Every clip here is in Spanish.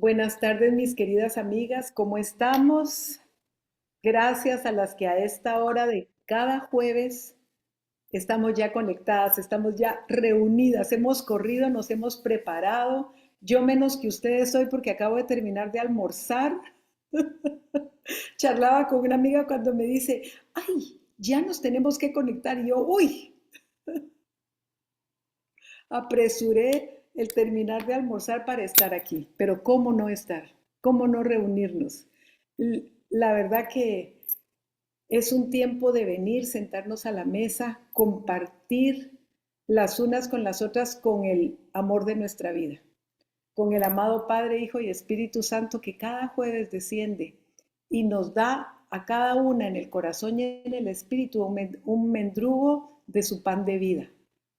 Buenas tardes, mis queridas amigas, ¿cómo estamos? Gracias a las que a esta hora de cada jueves estamos ya conectadas, estamos ya reunidas, hemos corrido, nos hemos preparado. Yo menos que ustedes hoy porque acabo de terminar de almorzar. Charlaba con una amiga cuando me dice, ay, ya nos tenemos que conectar. Y yo, uy, apresuré el terminar de almorzar para estar aquí, pero ¿cómo no estar? ¿Cómo no reunirnos? La verdad que es un tiempo de venir, sentarnos a la mesa, compartir las unas con las otras con el amor de nuestra vida, con el amado Padre, Hijo y Espíritu Santo que cada jueves desciende y nos da a cada una en el corazón y en el espíritu un mendrugo de su pan de vida,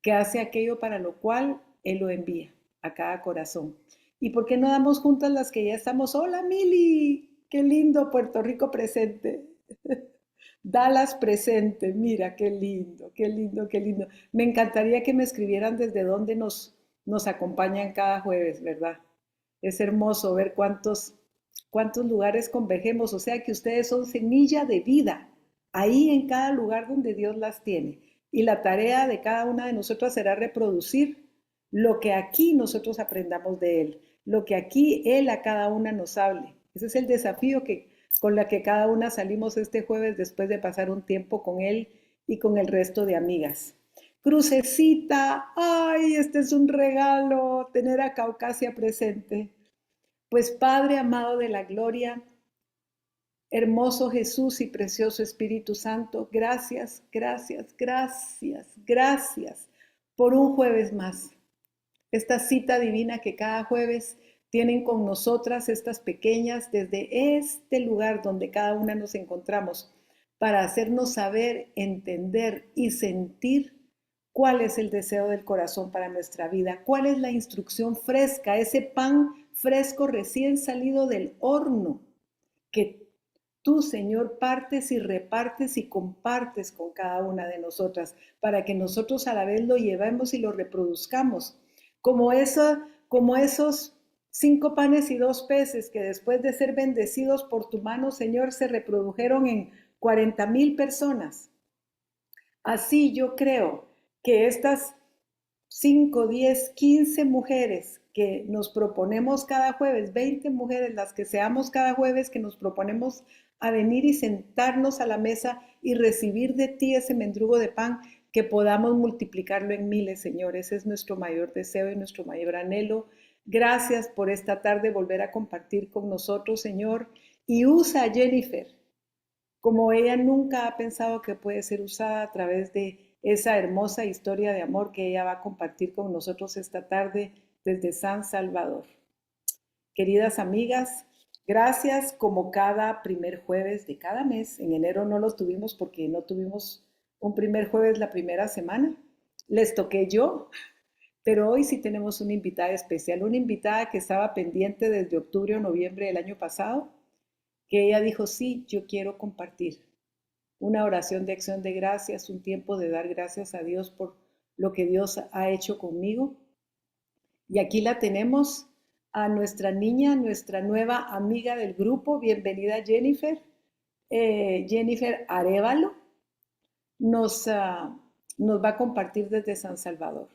que hace aquello para lo cual Él lo envía a cada corazón. ¿Y por qué no damos juntas las que ya estamos? Hola Mili, qué lindo Puerto Rico presente. Dallas presente, mira, qué lindo, qué lindo, qué lindo. Me encantaría que me escribieran desde dónde nos acompañan cada jueves, ¿verdad? Es hermoso ver cuántos lugares convergemos, o sea que ustedes son semilla de vida, ahí en cada lugar donde Dios las tiene. Y la tarea de cada una de nosotros será reproducir lo que aquí nosotros aprendamos de Él, lo que aquí Él a cada una nos hable. Ese es el desafío con la que cada una salimos este jueves después de pasar un tiempo con Él y con el resto de amigas. Crucecita, ay, este es un regalo, tener a Caucasia presente. Pues Padre amado de la gloria, hermoso Jesús y precioso Espíritu Santo, gracias, gracias, gracias, gracias por un jueves más. Esta cita divina que cada jueves tienen con nosotras estas pequeñas desde este lugar donde cada una nos encontramos para hacernos saber, entender y sentir cuál es el deseo del corazón para nuestra vida, cuál es la instrucción fresca, ese pan fresco recién salido del horno que tú, Señor, partes y repartes y compartes con cada una de nosotras para que nosotros a la vez lo llevemos y lo reproduzcamos. Como esos 5 panes y 2 peces que después de ser bendecidos por tu mano, Señor, se reprodujeron en 40,000 personas. Así yo creo que estas 5, 10, 15 mujeres que nos proponemos cada jueves, 20 mujeres las que seamos cada jueves, que nos proponemos a venir y sentarnos a la mesa y recibir de ti ese mendrugo de pan, que podamos multiplicarlo en miles, Señor. Ese es nuestro mayor deseo y nuestro mayor anhelo. Gracias por esta tarde volver a compartir con nosotros, Señor. Y usa a Jennifer como ella nunca ha pensado que puede ser usada a través de esa hermosa historia de amor que ella va a compartir con nosotros esta tarde desde San Salvador. Queridas amigas, gracias como cada primer jueves de cada mes. En enero no los tuvimos porque no tuvimos un primer jueves la primera semana. Les toqué yo, pero hoy sí tenemos una invitada especial, una invitada que estaba pendiente desde octubre o noviembre del año pasado, que ella dijo, sí, yo quiero compartir una oración de acción de gracias, un tiempo de dar gracias a Dios por lo que Dios ha hecho conmigo. Y aquí la tenemos a nuestra niña, nuestra nueva amiga del grupo. Bienvenida Jennifer. Jennifer Arevalo nos, nos va a compartir desde San Salvador.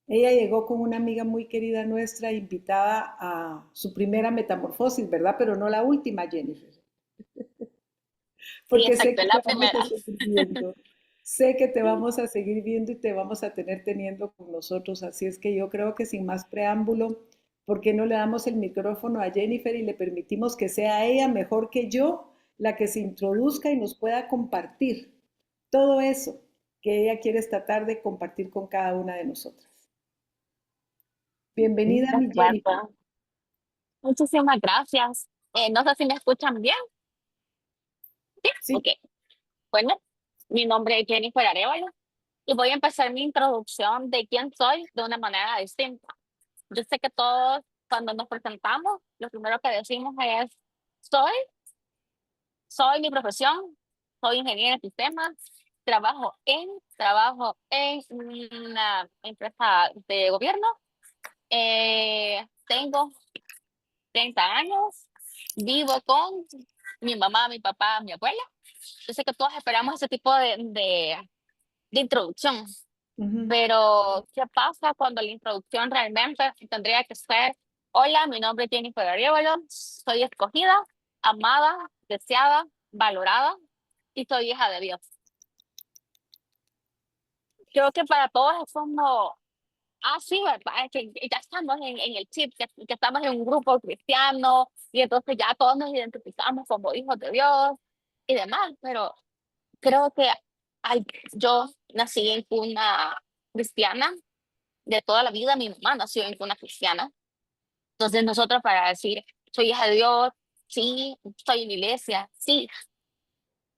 Ella llegó con una amiga muy querida nuestra, invitada a su primera metamorfosis, ¿verdad? Pero no la última, Jennifer. Sí, Porque sé exacto, que es te la vamos primera. a seguir viendo. Sé que te vamos a seguir viendo y te vamos a tener teniendo con nosotros. Así es que yo creo que sin más preámbulo, ¿por qué no le damos el micrófono a Jennifer y le permitimos que sea ella mejor que yo la que se introduzca y nos pueda compartir todo eso que ella quiere esta tarde compartir con cada una de nosotras? Bienvenida, De mi Jennifer. acuerdo. Muchísimas gracias. No sé si me escuchan bien. Sí, Ok. Bueno, mi nombre es Jennifer Arevalo y voy a empezar mi introducción de quién soy de una manera distinta. Yo sé que todos cuando nos presentamos, lo primero que decimos es soy, soy mi profesión, soy ingeniero en sistemas, trabajo en una empresa de gobierno, tengo 30 años, vivo con mi mamá, mi papá, mi abuela. Yo sé que todos esperamos ese tipo de introducción, Ujú. pero ¿qué pasa cuando la introducción realmente tendría que ser: hola, mi nombre es Jennifer Arevalo, soy escogida, amada, deseada, valorada y soy hija de Dios? Creo que para todos es como, sí, ¿verdad? Que ya estamos en el chip, que estamos en un grupo cristiano y entonces ya todos nos identificamos como hijos de Dios y demás, pero creo que yo nací en cuna cristiana de toda la vida, mi mamá nació en cuna cristiana, entonces nosotros para decir, soy hija de Dios, sí, estoy en la iglesia, sí,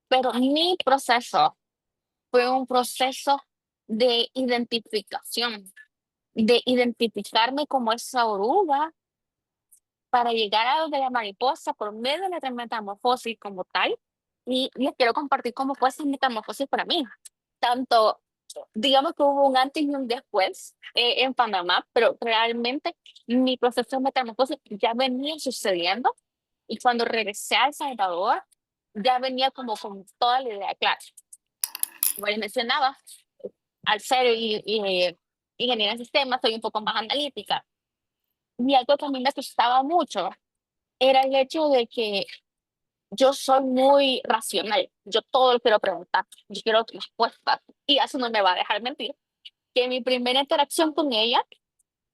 pero mi proceso fue un proceso de identificación, de identificarme como esa oruga para llegar a donde la mariposa por medio de la metamorfosis como tal. Y les quiero compartir cómo fue esa metamorfosis para mí. Tanto, digamos que hubo un antes y un después en Panamá, pero realmente mi proceso de metamorfosis ya venía sucediendo y cuando regresé a El Salvador ya venía como con toda la idea clara. Como les mencionaba, al ser ingeniera en sistemas, soy un poco más analítica. Y algo que a mí me asustaba mucho era el hecho de que yo soy muy racional. Yo todo lo quiero preguntar, yo quiero respuestas. Y eso no me va a dejar mentir, que mi primera interacción con ella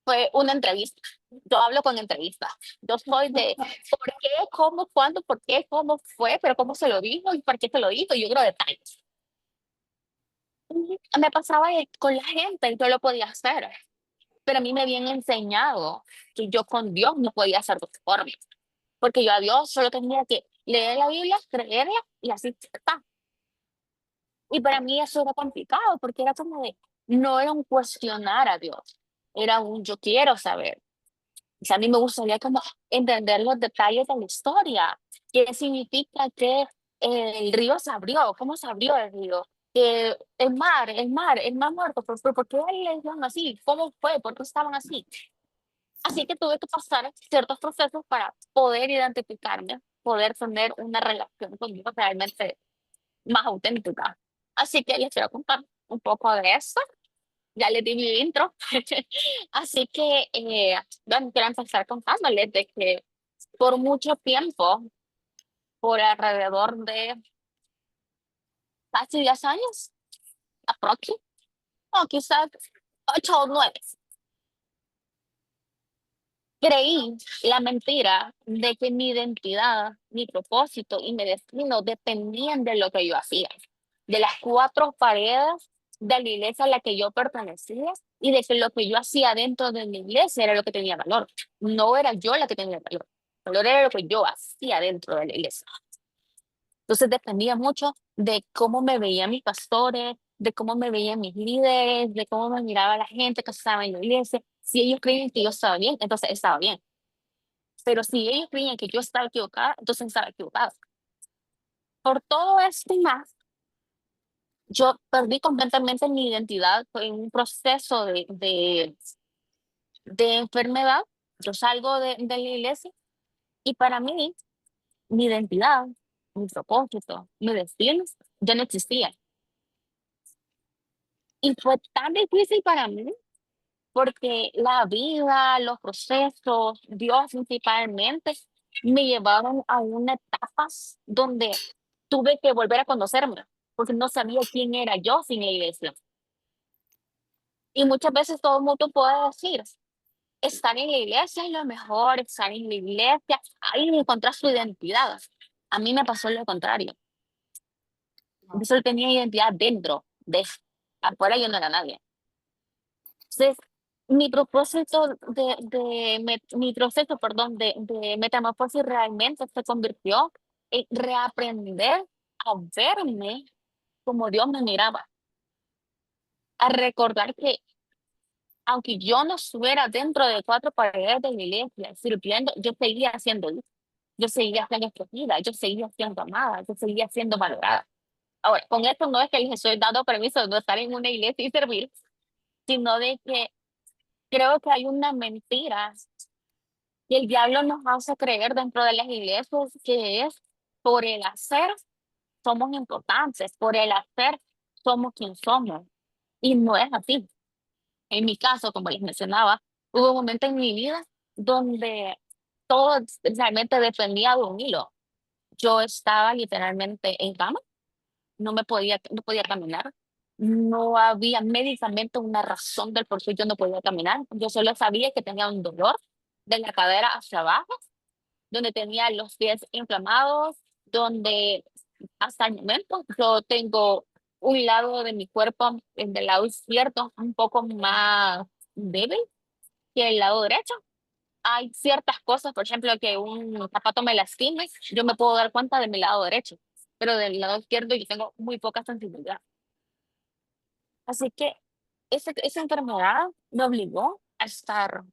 fue una entrevista. Yo hablo con entrevistas. Yo soy de por qué, cómo, cuándo, por qué, cómo fue, pero cómo se lo dijo y por qué se lo dijo. Yo quiero detalles. Y me pasaba con la gente, yo lo podía hacer, pero a mí me habían enseñado que yo con Dios no podía hacer de otra forma, porque yo a Dios solo tenía que leer la Biblia, creerla y así está. Y para mí eso era complicado, porque era como de, no era un cuestionar a Dios, era un yo quiero saber. O sea, a mí me gustaría como entender los detalles de la historia. ¿Qué significa que el río se abrió? ¿Cómo se abrió el río? Que el mar muerto, ¿por qué le dijeron así? ¿Cómo fue? ¿Por qué estaban así? Así que tuve que pasar ciertos procesos para poder identificarme, poder tener una relación conmigo realmente más auténtica. Así que les quiero contar un poco de eso. Ya les di mi intro. Así que, bueno, quiero empezar contándoles de que por mucho tiempo, por alrededor de casi 10 años, aproximadamente, o quizás 8 o 9, creí la mentira de que mi identidad, mi propósito y mi destino dependían de lo que yo hacía, de las cuatro paredes de la iglesia a la que yo pertenecía y de que lo que yo hacía dentro de la iglesia era lo que tenía valor. No era yo la que tenía valor. El valor era lo que yo hacía dentro de la iglesia. Entonces dependía mucho de cómo me veían mis pastores, de cómo me veían mis líderes, de cómo me miraba la gente que estaba en la iglesia. Si ellos creían que yo estaba bien, entonces estaba bien. Pero si ellos creían que yo estaba equivocada, entonces estaba equivocada. Por todo esto y más, yo perdí completamente mi identidad. Fue en un proceso de enfermedad. Yo salgo de la iglesia y para mí, mi identidad, mi propósito, mi destino ya no existía. Y fue tan difícil para mí porque la vida, los procesos, Dios principalmente, me llevaron a una etapa donde tuve que volver a conocerme, porque no sabía quién era yo sin la iglesia. Y muchas veces todo el mundo puede decir, estar en la iglesia es lo mejor, estar en la iglesia, ahí encontrar su identidad. A mí me pasó lo contrario. Yo solo tenía identidad dentro de afuera yo no era nadie. Entonces, mi propósito mi proceso, perdón, de metamorfosis realmente se convirtió en reaprender a verme como Dios me miraba, a recordar que aunque yo no estuviera dentro de cuatro paredes de la iglesia sirviendo, yo seguía siendo luz, yo seguía siendo escogida, yo seguía siendo amada, yo seguía siendo valorada. Ahora, con esto no es que les estoy dando permiso de no estar en una iglesia y servir, sino de que creo que hay una mentira Y el diablo nos hace creer dentro de las iglesias que es por el hacer somos importantes, por el hacer somos quien somos. Y no es así. En mi caso, como les mencionaba, hubo un momento en mi vida donde todo realmente dependía de un hilo. Yo estaba literalmente en cama, no podía caminar. No había médicamente una razón del por qué yo no podía caminar. Yo solo sabía que tenía un dolor de la cadera hacia abajo, donde tenía los pies inflamados, donde hasta el momento yo tengo un lado de mi cuerpo, el del lado izquierdo, un poco más débil que el lado derecho. Hay ciertas cosas, por ejemplo, que un zapato me lastime, yo me puedo dar cuenta de mi lado derecho, pero del lado izquierdo yo tengo muy poca sensibilidad. Así que esa enfermedad me obligó a estar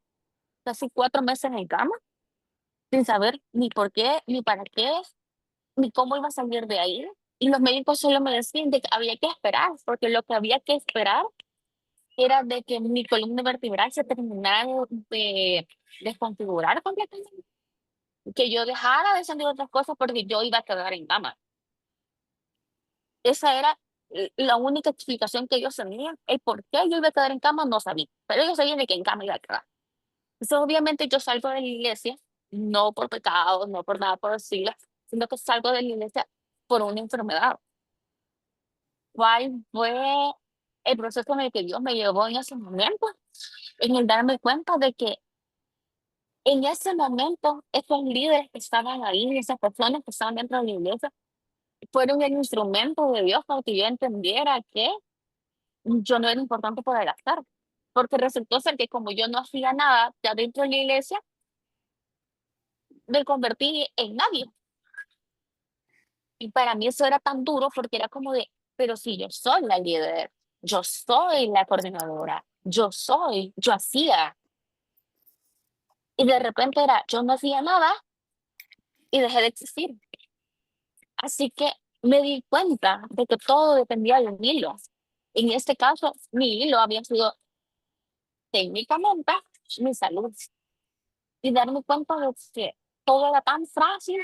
casi 4 meses en cama, sin saber ni por qué, ni para qué, ni cómo iba a salir de ahí. Y los médicos solo me decían de que había que esperar, porque lo que había que esperar era de que mi columna vertebral se terminara de desconfigurar completamente, que yo dejara de sentir otras cosas porque yo iba a quedar en cama. Esa era la única explicación que ellos tenían. El por qué yo iba a quedar en cama no sabía, pero ellos sabían de que en cama iba a quedar. Entonces, obviamente, yo salgo de la iglesia, no por pecados, no por nada por decirlo, sino que salgo de la iglesia por una enfermedad. ¿Cuál fue el proceso en el que Dios me llevó en ese momento? En el darme cuenta de que en ese momento esos líderes que estaban ahí, esas personas que estaban dentro de la iglesia, fueron el instrumento de Dios para que yo entendiera que yo no era importante por el hacer. Porque resultó ser que como yo no hacía nada ya dentro de la iglesia, me convertí en nadie. Y para mí eso era tan duro porque era como de, pero si yo soy la líder, yo soy la coordinadora, yo hacía. Y de repente era, yo no hacía nada y dejé de existir. Así que me di cuenta de que todo dependía de un hilo. En este caso, mi hilo había sido técnicamente mi salud. Y darme cuenta de que todo era tan frágil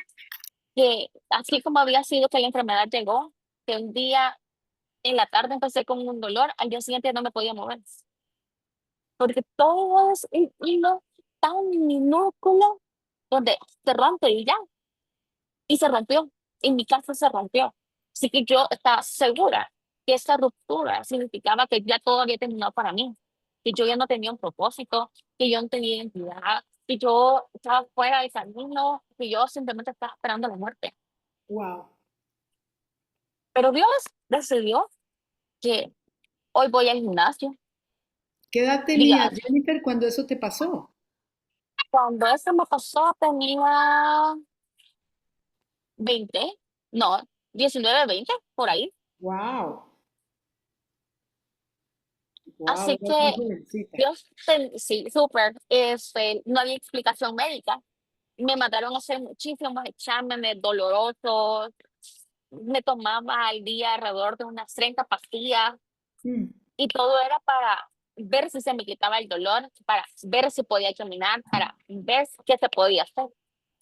que así como había sido que la enfermedad llegó, que un día en la tarde empecé con un dolor, al día siguiente no me podía mover, porque todo es un hilo tan minúsculo donde se rompe y ya, y se rompió. En mi caso se rompió. Así que yo estaba segura que esa ruptura significaba que ya todo había terminado para mí, que yo ya no tenía un propósito, que yo no tenía identidad, que yo estaba fuera del camino, que yo simplemente estaba esperando la muerte. Wow. Pero Dios decidió que hoy voy al gimnasio. ¿Qué edad tenías, Diga, Jennifer, cuando eso te pasó? cuando eso me pasó tenía 20, no, 19, 20, por ahí. Wow. Wow, Así eras muy que jovencita. Dios, sí, súper, no había explicación médica. Me mandaron a hacer muchísimos exámenes dolorosos. Me tomaba al día alrededor de unas 30 pastillas Mm, y todo era para ver si se me quitaba el dolor, para ver si podía caminar, para ver qué se podía hacer.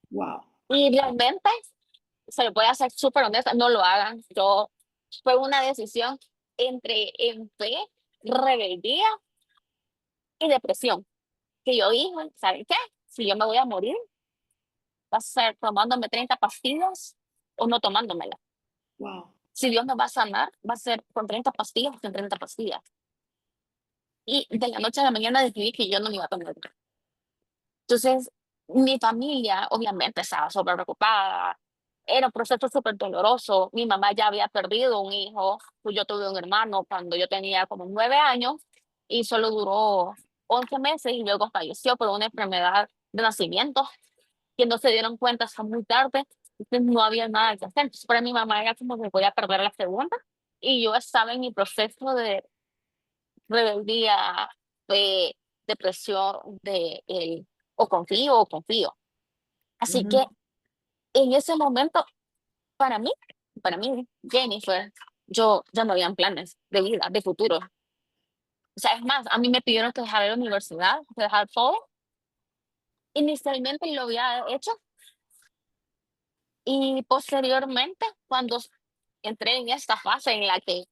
wow. Y realmente, se lo voy a ser súper honesta, no lo hagan. Fue una decisión entre en fe, rebeldía y depresión. Que yo dije, ¿saben qué? Si yo me voy a morir, va a ser tomándome 30 pastillas o no tomándomelas. Wow. Si Dios me va a sanar, va a ser con 30 pastillas o sin 30 pastillas. Y de la noche a la mañana decidí que yo no me iba a tomar. Entonces, mi familia obviamente estaba súper preocupada. Era un proceso súper doloroso. Mi mamá ya había perdido un hijo. Pues yo tuve un hermano cuando yo tenía como 9 años y solo duró 11 meses y luego falleció por una enfermedad de nacimiento que no se dieron cuenta hasta muy tarde. Entonces no había nada que hacer. Entonces, para mi mamá era como que voy a perder la segunda. Y yo estaba en mi proceso de rebeldía, de depresión, de el o confío o confío. Así Ujú. que en ese momento, para mí, para mí, Jennifer, yo ya no habían planes de vida, de futuro. O sea, es más, a mí me pidieron que dejara la universidad, que dejara todo, Inicialmente lo había hecho y posteriormente, cuando entré en esta fase en la que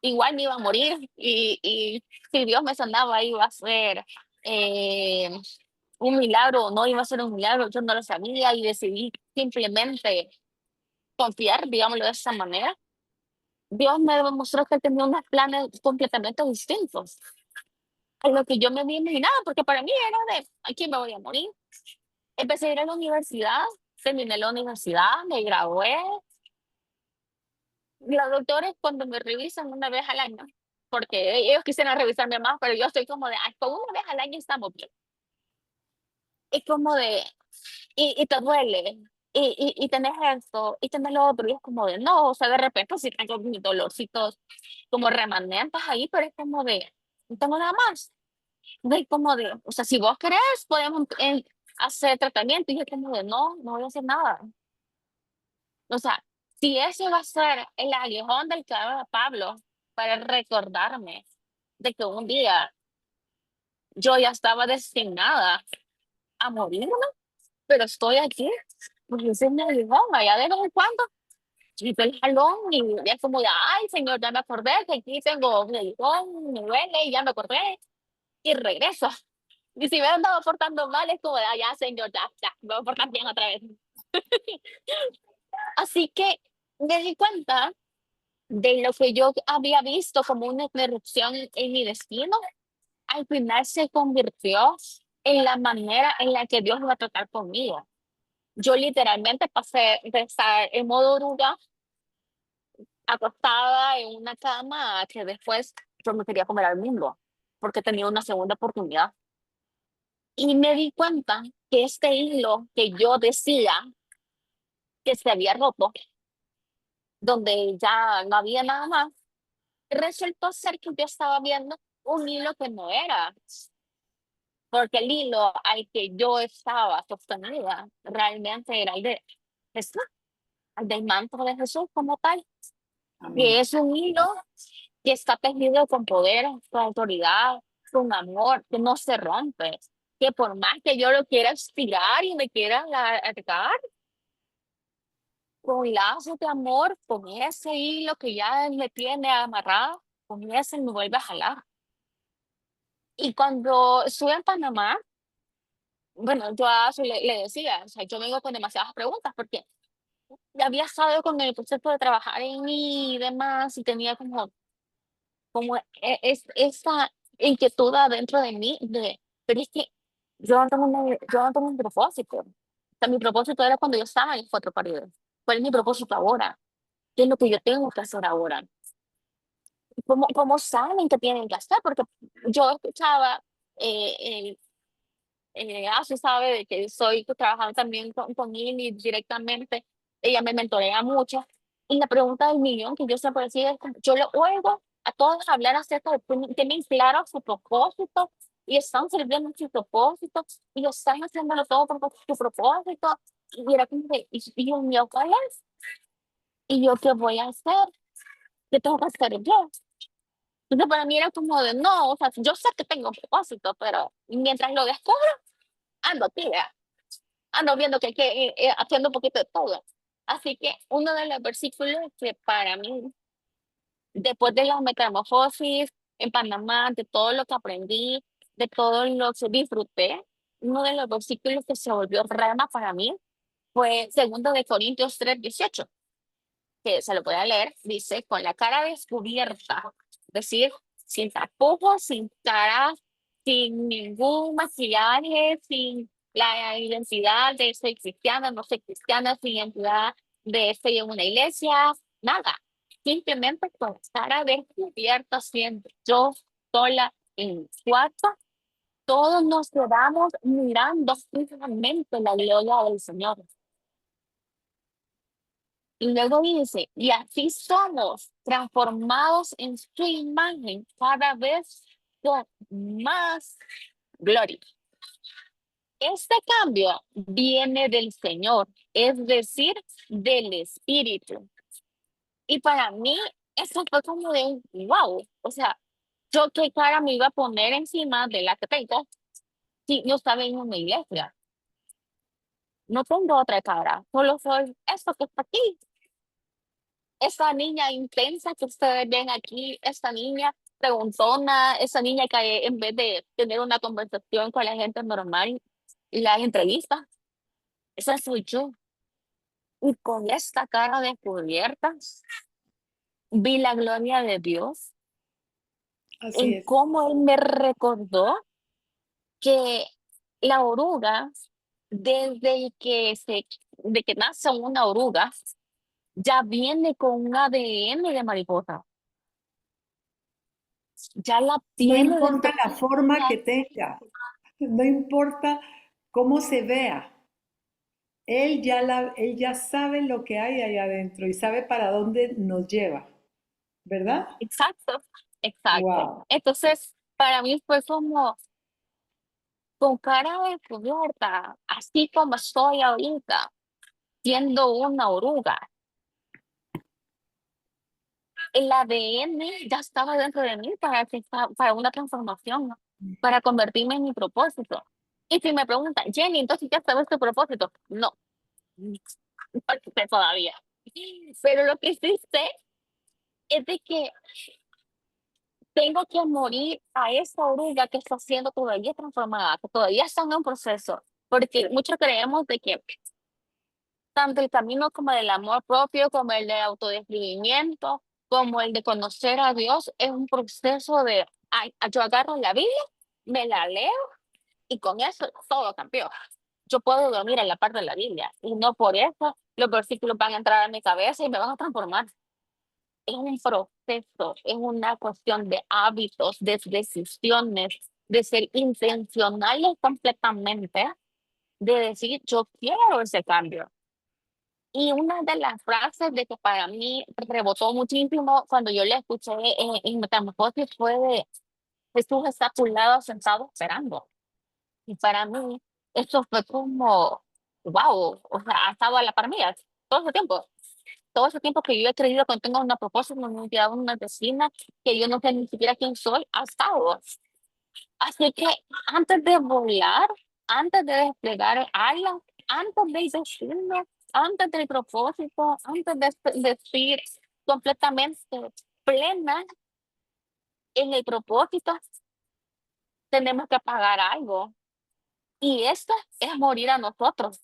igual me iba a morir y si Dios me sanaba iba a ser eh, un milagro o no iba a ser un milagro, yo no lo sabía y decidí simplemente confiar, digámoslo de esa manera. Dios me demostró que él tenía unos planes completamente distintos a lo que yo me había imaginado, porque para mí era de aquí me voy a morir. Empecé a ir a la universidad, terminé la universidad, me gradué. Los doctores cuando me revisan una vez al año, porque ellos quisieran revisarme más, pero yo estoy como de, "Ay, con una vez al año estamos bien". Es como de, y te duele, y tenés esto, y tenés lo otro, y es como de, no, o sea, de repente sí tengo mis dolorcitos como remanentes ahí, pero es como de, no tengo nada más. De como de, o sea, si vos querés, podemos hacer tratamiento, y yo como de, no, no voy a hacer nada. O sea, si ese va a ser el aguijón del clavo de Pablo para recordarme de que un día yo ya estaba destinada a morirme, pero estoy aquí, pues ese es mi aguijón, allá de vez en cuando, quito el jalón y ya es como de, ay, señor, ya me acordé que aquí tengo un aguijón, me duele, y ya me acordé, y regreso. Y si me han estado portando mal, es como de, ah, ya, señor, ya, me voy a portar bien otra vez. Así que me di cuenta de lo que yo había visto como una interrupción en mi destino, al final se convirtió en la manera en la que Dios iba a tratar conmigo. Yo literalmente pasé de estar en modo oruga, acostada en una cama, a que después yo me quería comer al mundo, porque tenía una segunda oportunidad. Y me di cuenta que este hilo que yo decía que se había roto, donde ya no había nada más, resultó ser que yo estaba viendo un hilo que no era, porque el hilo al que yo estaba sostenida realmente era el de Jesús, el del manto de Jesús como tal, Amén. que es un hilo que está tejido con poder, con autoridad, con amor, que no se rompe, que por más que yo lo quiera estirar y me quiera alargar, con lazos de amor, con ese hilo que ya me tiene amarrado, con ese me vuelve a jalar. Y cuando estuve en Panamá, bueno, yo a Azul le decía, o sea, yo vengo con demasiadas preguntas porque ya había estado con el proceso de trabajar en mí y demás, y tenía como esa inquietud adentro de mí de, pero es que yo no tengo un propósito. O sea, mi propósito era cuando yo estaba en las cuatro paredes. ¿Cuál es mi propósito ahora? ¿Qué es lo que yo tengo que hacer ahora? ¿Cómo saben que tienen que hacer? Porque yo escuchaba eh, Asu sabe de que estoy trabajando también con Lili directamente, ella me mentorea mucho. Y la pregunta del millón que yo siempre decía es, como, yo le oigo a todos hablar acerca de que tienen claro su propósito y están sirviendo su propósito y lo están haciéndolo todo por su propósito. Y era como que, y el mío, ¿cuál es? ¿Y yo qué voy a hacer? ¿Qué tengo que hacer yo? Entonces para mí era como de, no, o sea, yo sé que tengo un propósito, pero mientras lo descubro, ando tibia. Ando viendo que haciendo un poquito de todo. Así que uno de los versículos que para mí, después de la metamorfosis en Panamá, de todo lo que aprendí, de todo lo que disfruté, uno de los versículos que se volvió rema para mí fue segundo de Corintios 3:18, que se lo voy a leer, dice, con la cara descubierta, es decir, sin tapujos, sin cara, sin ningún maquillaje, sin la identidad de soy cristiana, no soy cristiana, sin identidad de estoy en una iglesia, nada. Simplemente con cara descubierta, siendo yo sola en mi cuarto, todos nos quedamos mirando fijamente la gloria del Señor. Y luego dice, y así somos transformados en su imagen cada vez con más gloria. Este cambio viene del Señor, es decir, del Espíritu. Y para mí, eso fue como de un wow. O sea, yo qué cara me iba a poner encima de la que tengo Sí, yo estaba en una iglesia, no tengo otra cara, solo soy esto que está aquí. Esa niña intensa que ustedes ven aquí, esta niña preguntona, esa niña que en vez de tener una conversación con la gente normal, las entrevistas, esa soy yo. Y con esta cara descubierta, vi la gloria de Dios Así en es. cómo Él me recordó que la oruga, desde de que nace una oruga, ya viene con un ADN de mariposa, ya la No tiene importa dentro la de forma ella. que tenga, no importa cómo se vea, él ya sabe lo que hay ahí adentro y sabe para dónde nos lleva, ¿verdad? Exacto, exacto. Wow. Entonces, para mí fue como con cara descubierta, así como estoy ahorita, siendo una oruga. El ADN ya estaba dentro de mí para una transformación, ¿no? Para convertirme en mi propósito. Y si me preguntan, Jenny, entonces ya sabes tu propósito. No, no sé todavía. Pero lo que sí sé es de que tengo que morir a esa oruga que está siendo todavía transformada, que todavía está en un proceso. Porque muchos creemos de que tanto el camino como del amor propio, como el de autodescubrimiento, como el de conocer a Dios, es un proceso de, ay, yo agarro la Biblia, me la leo y con eso todo cambió. Yo puedo dormir en la parte de la Biblia y no por eso los versículos van a entrar a mi cabeza y me van a transformar. Es un proceso, es una cuestión de hábitos, de decisiones, de ser intencionales completamente, de decir, yo quiero ese cambio. Y una de las frases de que para mí rebotó muchísimo cuando yo la escuché en Metamorfosis fue de Jesús está a tu lado sentado esperando. Y para mí eso fue como, wow, o sea, ha estado a la par mía todo ese tiempo que yo he creído que tengo una propósito, una identidad, una vecina, que yo no sé ni siquiera quién soy, ha estado. Así que antes de volar, antes de desplegar alas, antes de decirlo, antes del propósito, antes de decir completamente plena en el propósito, tenemos que pagar algo. Y esto es morir a nosotros,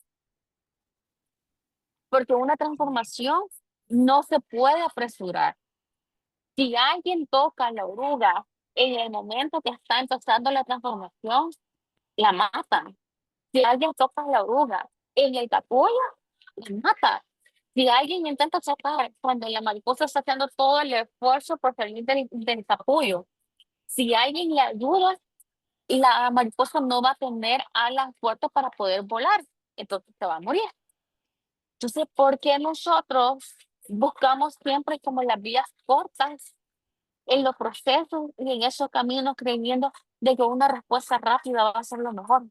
porque una transformación no se puede apresurar. Si alguien toca la oruga en el momento que está empezando la transformación, la matan. Si alguien toca la oruga en el capullo, la mata. Si alguien intenta sacar cuando la mariposa está haciendo todo el esfuerzo por salir del capullo, si alguien le ayuda, la mariposa no va a tener alas fuertes para poder volar, entonces se va a morir. Entonces, ¿por qué nosotros buscamos siempre como las vías cortas en los procesos y en esos caminos creyendo de que una respuesta rápida va a ser lo mejor?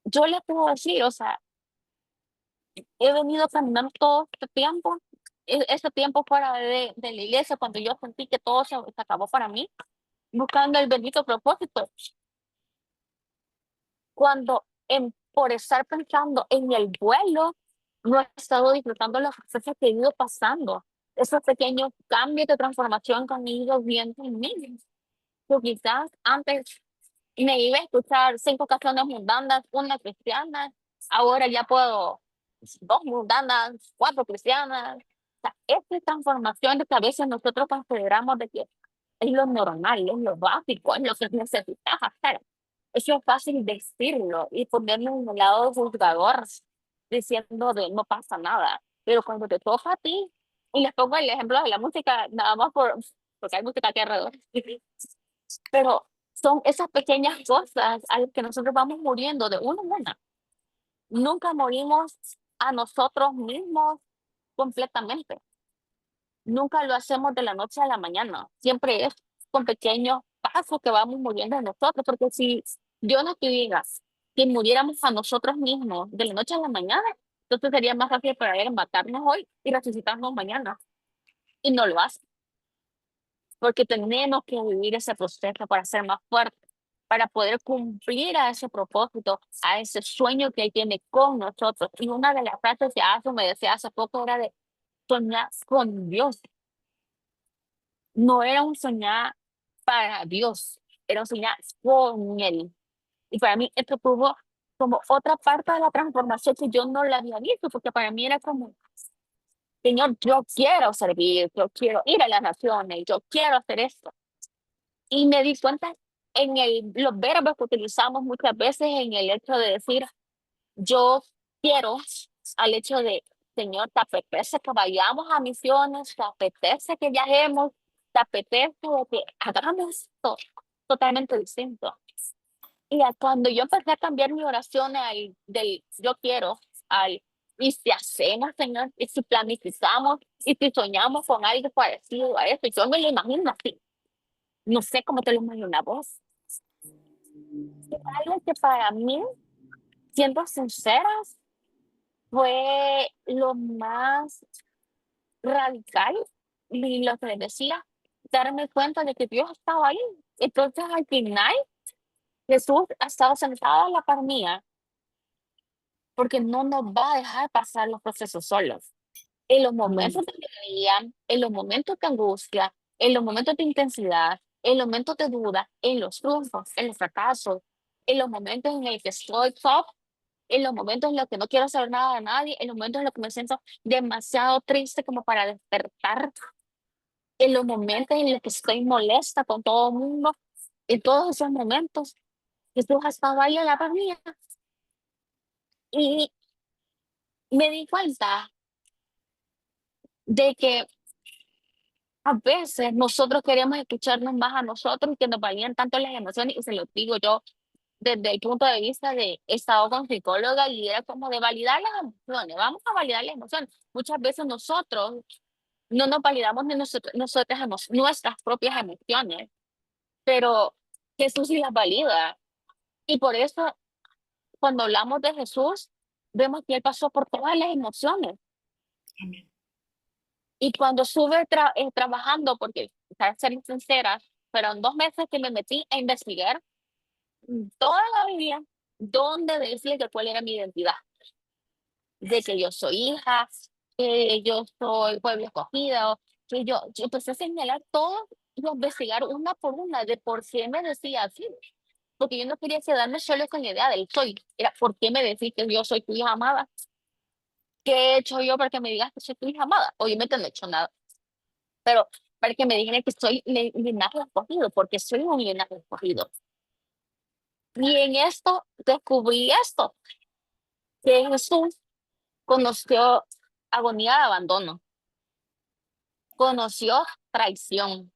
Yo le puedo decir, o sea, he venido caminando todo este tiempo, ese tiempo fuera de la iglesia, cuando yo sentí que todo se acabó para mí, buscando el bendito propósito. Cuando por estar pensando en el vuelo, no he estado disfrutando los procesos que he ido pasando, esos pequeños cambios de transformación que han ido viendo en mí. Yo quizás antes me iba a escuchar 5 canciones mundanas, una cristiana, ahora ya puedo 2 mundanas, 4 cristianas. O sea, esta transformación de que a veces nosotros consideramos de que es lo normal, es lo básico, es lo que necesitas hacer. Eso es fácil decirlo y ponerlo en el lado juzgador, diciendo de no pasa nada. Pero cuando te toca a ti, y les pongo el ejemplo de la música, nada más porque hay música aquí alrededor, pero son esas pequeñas cosas a las que nosotros vamos muriendo de una en una. Nunca morimos a nosotros mismos completamente. Nunca lo hacemos de la noche a la mañana. Siempre es con pequeños pasos que vamos muriendo de nosotros, porque si Dios nos pidiera que muriéramos a nosotros mismos de la noche a la mañana, entonces sería más fácil para él matarnos hoy y resucitarnos mañana. Y no lo hace, porque tenemos que vivir ese proceso para ser más fuertes. para poder cumplir a ese propósito, a ese sueño que Él tiene con nosotros. Y una de las frases que Asu me decía hace poco era de soñar con Dios. No era un soñar para Dios, era un soñar con Él. Y para mí esto tuvo como otra parte de la transformación que yo no la había visto, porque para mí era como, Señor, yo quiero servir, yo quiero ir a las naciones, yo quiero hacer esto. Y me di cuenta en los verbos que utilizamos muchas veces en el hecho de decir, yo quiero, al hecho de, Señor, ¿te apetece que vayamos a misiones? ¿Te apetece que viajemos? ¿Te apetece que hagamos esto? Totalmente distinto. Y cuando yo empecé a cambiar mi oración del yo quiero al y si hacemos, Señor, y si planificamos, y si soñamos con algo parecido a eso, yo me lo imagino así. No sé cómo te lo imaginas vos. Es algo que para mí, siendo sinceras, fue lo más radical y lo que les decía, darme cuenta de que Dios estaba ahí. Entonces, al final, Jesús ha estado sentado a la par mía porque no nos va a dejar pasar los procesos solos. En los Amén. momentos de alegría, en los momentos de angustia, en los momentos de intensidad, en los momentos de duda, en los triunfos, en los fracasos, en los momentos en el que estoy top, en los momentos en los que no quiero saber nada de nadie, en los momentos en los que me siento demasiado triste como para despertar, en los momentos en los que estoy molesta con todo el mundo, en todos esos momentos, Jesús ha estado ahí a la par mía. Y me di cuenta de que a veces nosotros queremos escucharnos más a nosotros y que nos valían tanto las emociones, y se lo digo yo desde el punto de vista de he estado con psicóloga y era como de validar las emociones, vamos a validar las emociones. Muchas veces nosotros no nos validamos ni nuestras propias emociones, pero Jesús sí las valida. Y por eso cuando hablamos de Jesús, vemos que Él pasó por todas las emociones. Amén. Y cuando estuve trabajando, porque para ser sincera, fueron 2 meses que me metí a investigar toda la Biblia, donde decía que cuál era mi identidad, de que yo soy hija, que yo soy pueblo escogido, que yo empecé a señalar todo y a investigar una por una de por qué me decía así, porque yo no quería quedarme solo con la idea del soy, era por qué me decís que yo soy tu hija amada, qué he hecho yo para que me digas que soy tu hija amada, obviamente no he hecho nada, pero para que me dijeran que soy linaje escogido, porque soy un linaje escogido. Y en esto descubrí esto, que Jesús conoció agonía de abandono, conoció traición,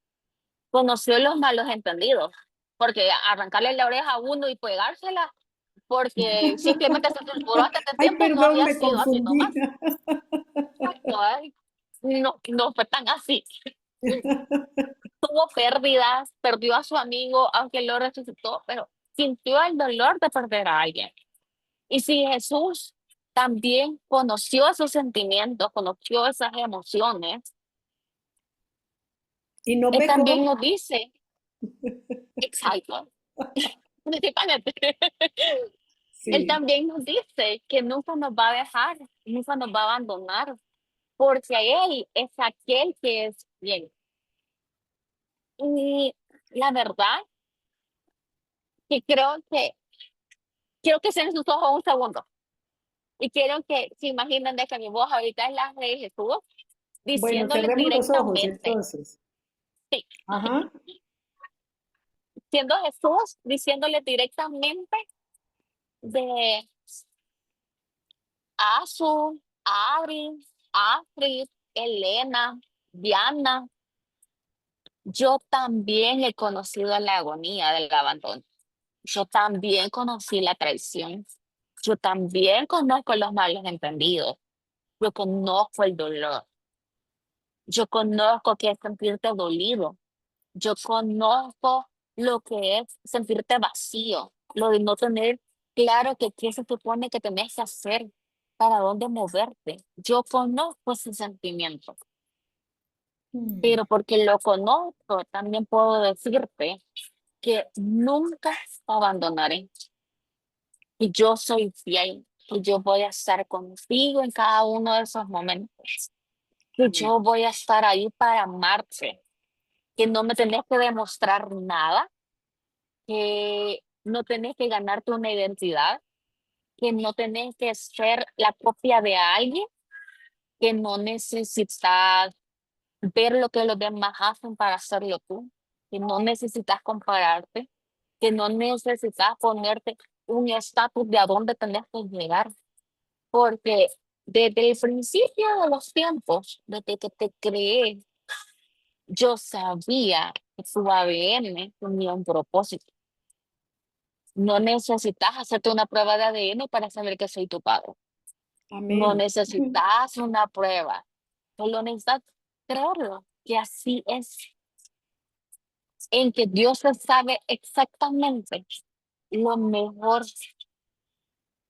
conoció los malos entendidos, porque arrancarle la oreja a uno y pegársela, porque simplemente se censuró hasta este Ay, tiempo, no perdón, había me sido así confundí. nomás. Exacto, ay, no, no fue tan así. Tuvo pérdidas, perdió a su amigo, aunque lo resucitó, pero sintió el dolor de perder a alguien. Y si Jesús también conoció esos sentimientos, conoció esas emociones, Y no Él también pecó. nos dice, exacto, principalmente, Él Sí. también nos dice que nunca nos va a dejar, nunca nos va a abandonar, porque Él es aquel que es bien. Y la verdad que quiero que cierren sus ojos un segundo y quiero que se imaginen de que mi voz ahorita es la de Jesús Bueno, diciéndole cerremos los ojos directamente, entonces. sí, Ajá. siendo Jesús diciéndole directamente de Asu, Ari, Astrid, Elena, Diana, yo también he conocido la agonía del abandono. Yo también conocí la traición. Yo también conozco los malos entendidos. Yo conozco el dolor. Yo conozco que es sentirte dolido. Yo conozco lo que es sentirte vacío, lo de no tener claro que qué se supone que tenés que hacer, para dónde moverte. Yo conozco ese sentimiento, Mm. pero porque lo conozco, también puedo decirte, que nunca abandonaré, y yo soy fiel, y yo voy a estar contigo en cada uno de esos momentos, que Amén. yo voy a estar ahí para amarte, que no me tenés que demostrar nada, que no tenés que ganarte una identidad, que no tenés que ser la copia de alguien, que no necesitas ver lo que los demás hacen para hacerlo tú, que no necesitas compararte, que no necesitas ponerte un estatus de a dónde tenés que llegar, porque desde el principio de los tiempos, desde que te creé, yo sabía que tu ADN tenía un propósito. No necesitas hacerte una prueba de ADN para saber que soy tu padre. No Amén. necesitas una prueba, solo necesitas creerlo, que así es, en que Dios sabe exactamente lo mejor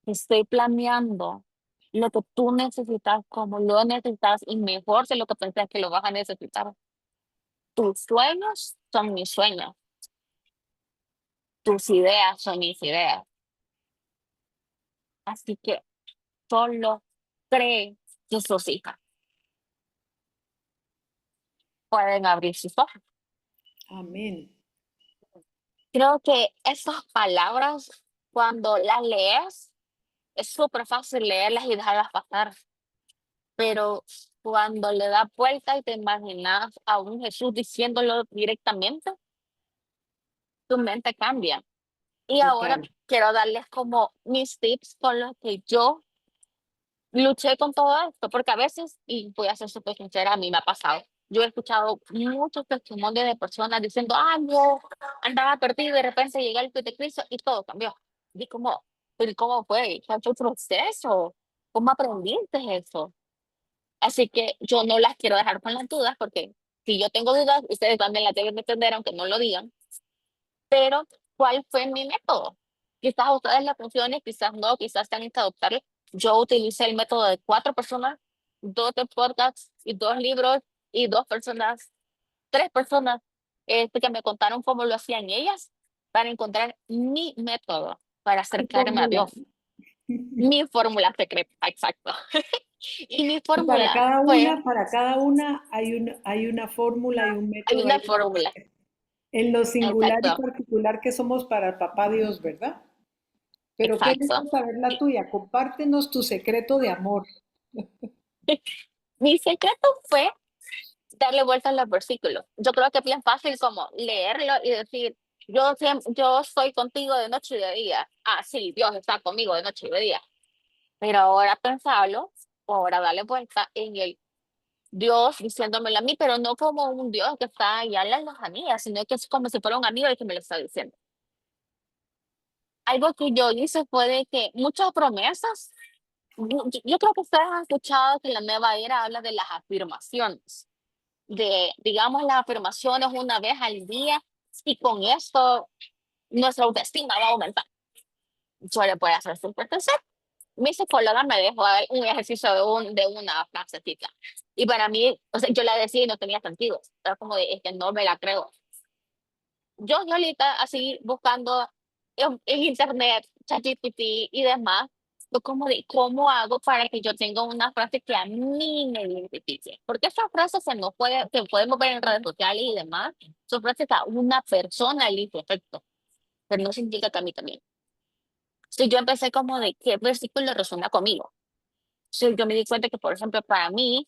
que estoy planeando, lo que tú necesitas, como lo necesitas y mejor de lo que pensás que lo vas a necesitar. Tus sueños son mis sueños, tus ideas son mis ideas. Así que solo cree que sus hijas pueden abrir sus ojos. Amén. Creo que esas palabras, cuando las lees, es súper fácil leerlas y dejarlas pasar, pero cuando le das vuelta y te imaginas a un Jesús diciéndolo directamente, tu mente cambia. Y ahora Total. quiero darles como mis tips con los que yo luché con todo esto, porque a veces, y voy a ser súper sincera, a mí me ha pasado. Yo he escuchado muchos testimonios de personas diciendo, ah, yo andaba perdido y de repente llegué al Espíritu de Cristo y todo cambió. Y como, pero ¿cómo fue? ¿Cuál fue el proceso? ¿Cómo aprendiste eso? Así que yo no las quiero dejar con las dudas, porque si yo tengo dudas, ustedes también las deben de entender, aunque no lo digan. Pero, ¿cuál fue mi método? Quizás a ustedes les funcione, quizás no, quizás tengan que adoptarlo. Yo utilicé el método de 4 personas, 2 de podcast y 2 libros, y 2 personas, 3 personas, que me contaron cómo lo hacían ellas, para encontrar mi método para Tu acercarme a fórmula. Dios. Mi fórmula secreta, exacto. Y mi Y fórmula fue, para cada una hay una fórmula y un hay método una ahí fórmula, en lo singular y exacto, particular que somos para el Papá Dios, ¿verdad? Pero qué exacto. rico saber la tuya. Compártenos tu secreto de amor. Mi secreto fue darle vuelta a los versículos. Yo creo que es bien fácil como leerlo y decir, yo estoy contigo de noche y de día. Ah, sí, Dios está conmigo de noche y de día. Pero ahora pensarlo, ahora darle vuelta en el Dios diciéndomelo a mí, pero no como un Dios que está allá en las lejanías, sino que es como si fuera un amigo el que me lo está diciendo. Algo que yo hice fue de que muchas promesas, yo creo que ustedes han escuchado que la nueva era habla de las afirmaciones, de, digamos, las afirmaciones una vez al día, y con esto nuestra autoestima va a aumentar. Suele puede hacer súper tercero. Mi psicóloga me dejó un ejercicio de una frasecita. Y para mí, o sea, yo la decía y no tenía sentido. Era como de, es que no me la creo. Yo ahorita así buscando en internet, ChatGPT y demás, yo como de cómo hago para que yo tenga una frase que a mí me identifique. Porque esa frase se podemos ver en redes sociales y demás, son frases que a una persona le hizo efecto, pero no significa que a mí también. Si yo empecé como de qué versículo resuena conmigo. Si yo me di cuenta que, por ejemplo, para mí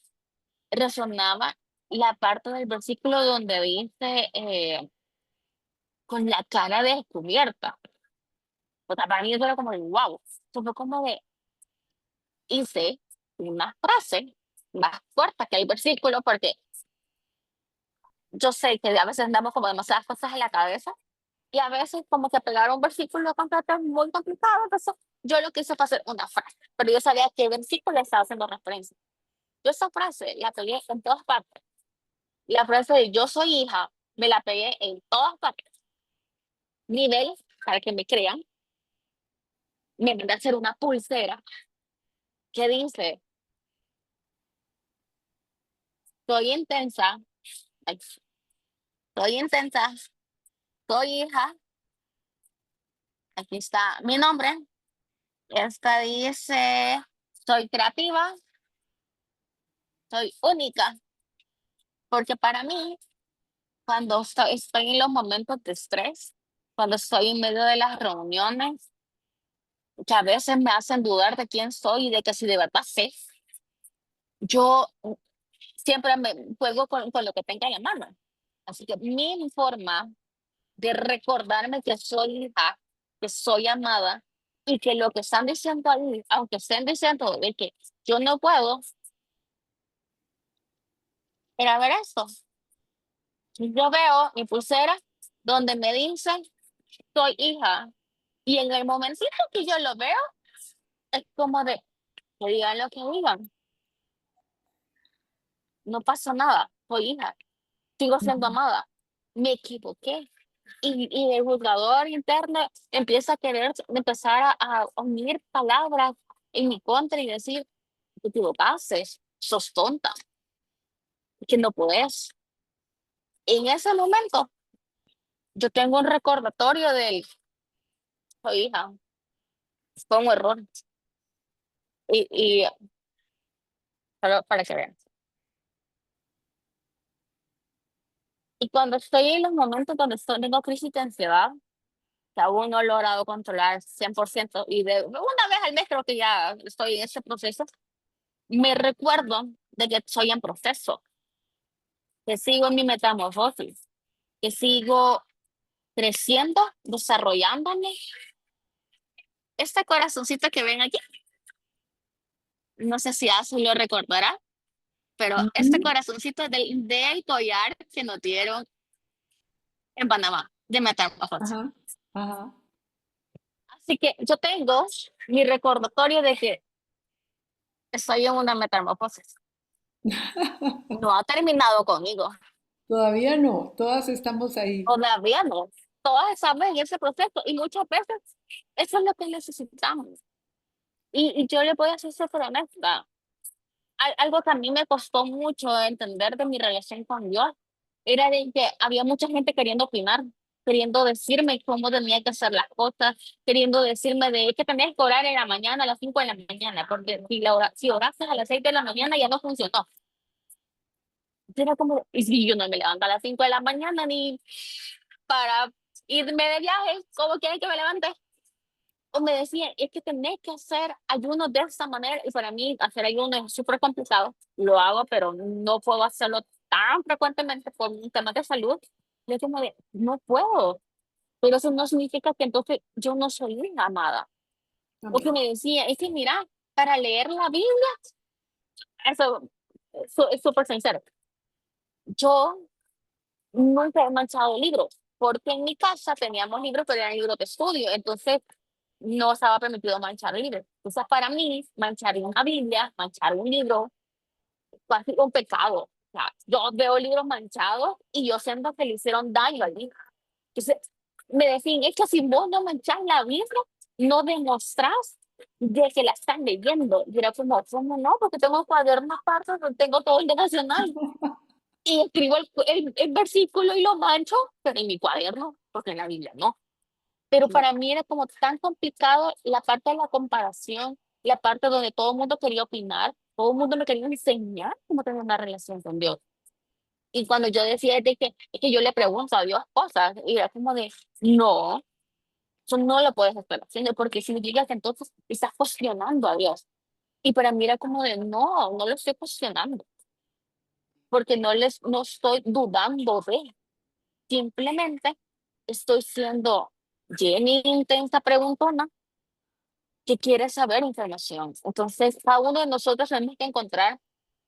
resonaba la parte del versículo donde dice con la cara descubierta. O sea, para mí eso era como de wow. Eso fue como de hice una frase más corta que el versículo, porque yo sé que a veces andamos como demasiadas cosas en la cabeza y a veces como que pegar un versículo completo es muy complicado. Entonces, yo lo que hice fue hacer una frase, pero yo sabía qué versículo estaba haciendo referencia. Yo esa frase la pegué en todas partes. La frase de yo soy hija, me la pegué en todas partes. Nivel, para que me crean, me mandé a hacer una pulsera que dice, soy intensa, ay, soy intensa, soy hija, aquí está mi nombre. Esta dice, soy creativa, soy única, porque para mí, cuando estoy en los momentos de estrés, cuando estoy en medio de las reuniones, que a veces me hacen dudar de quién soy y de que si de verdad sé, yo siempre me juego con lo que tenga en la mano. Así que mi forma de recordarme que soy hija, que soy amada y que lo que están diciendo ahí, aunque estén diciendo de que yo no puedo, era ver esto. Yo veo mi pulsera donde me dicen soy hija y en el momentito que yo lo veo es como de que digan lo que digan, no pasó nada, soy hija, sigo siendo Ujú. amada, me equivoqué. Y el juzgador interno empieza a querer empezar a unir palabras en mi contra y decir, te equivocaste, sos tonta, que no puedes. En ese momento, yo tengo un recordatorio del, soy hija, fue un error. Y solo para que vean. Y cuando estoy en los momentos donde tengo crisis de ansiedad, que aún no he logrado controlar 100% y de una vez al mes creo que ya estoy en ese proceso, me recuerdo de que estoy en proceso, que sigo en mi metamorfosis, que sigo creciendo, desarrollándome. Este corazoncito que ven aquí, no sé si Azu lo recordará, pero este Ujú. corazoncito es del collar que nos dieron en Panamá, de metamorfosis. Ajá, ajá. Así que yo tengo mi recordatorio de que estoy en una metamorfosis. No ha terminado conmigo, Todavía no, todas estamos ahí. todavía no. Todas estamos en ese proceso y muchas veces eso es lo que necesitamos. Y yo le voy a ser súper honesta. Algo que a mí me costó mucho entender de mi relación con Dios era de que había mucha gente queriendo opinar, queriendo decirme cómo tenía que hacer las cosas, queriendo decirme de que tenías que orar en la mañana a las 5 de la mañana, porque si oraste a las 6 de la mañana ya no funcionó. Era como, y si yo no me levanto a las 5 de la mañana ni para irme de viaje, ¿cómo quieren que me levante? O me decían, es que tenés que hacer ayunos de esta manera. Y para mí hacer ayuno es súper complicado. Lo hago, pero no puedo hacerlo tan frecuentemente por un tema de salud. Yo como de, no puedo. Pero eso no significa que entonces yo no soy una amada. O que Amén. me decía, es que mira, para leer la Biblia, eso es súper sincero. Yo nunca he manchado libros, porque en mi casa teníamos libros, pero eran libros de estudio. Entonces, no estaba permitido manchar libros. Entonces, para mí, manchar una Biblia, manchar un libro, casi un pecado. O sea, yo veo libros manchados y yo siento que le hicieron daño al libro. Entonces, me decían, es que si vos no manchás la Biblia, no demostrás de que la están leyendo. Y era como, ¿cómo no? Porque tengo cuadernos aparte, tengo todo el devocional. Y escribo el versículo y lo mancho, pero en mi cuaderno, porque en la Biblia no. Pero Claro. para mí era como tan complicado la parte de la comparación, la parte donde todo el mundo quería opinar, todo el mundo me quería enseñar cómo tener una relación con Dios. Y cuando yo decía de que, es que yo le pregunto a Dios cosas, y era como de, no, eso no lo puedes estar haciendo, porque significa que entonces estás cuestionando a Dios. Y para mí era como de, no, no lo estoy cuestionando, porque no estoy dudando de, simplemente estoy siendo Jenny intensa preguntona que quiere saber información. Entonces, cada uno de nosotros tenemos que encontrar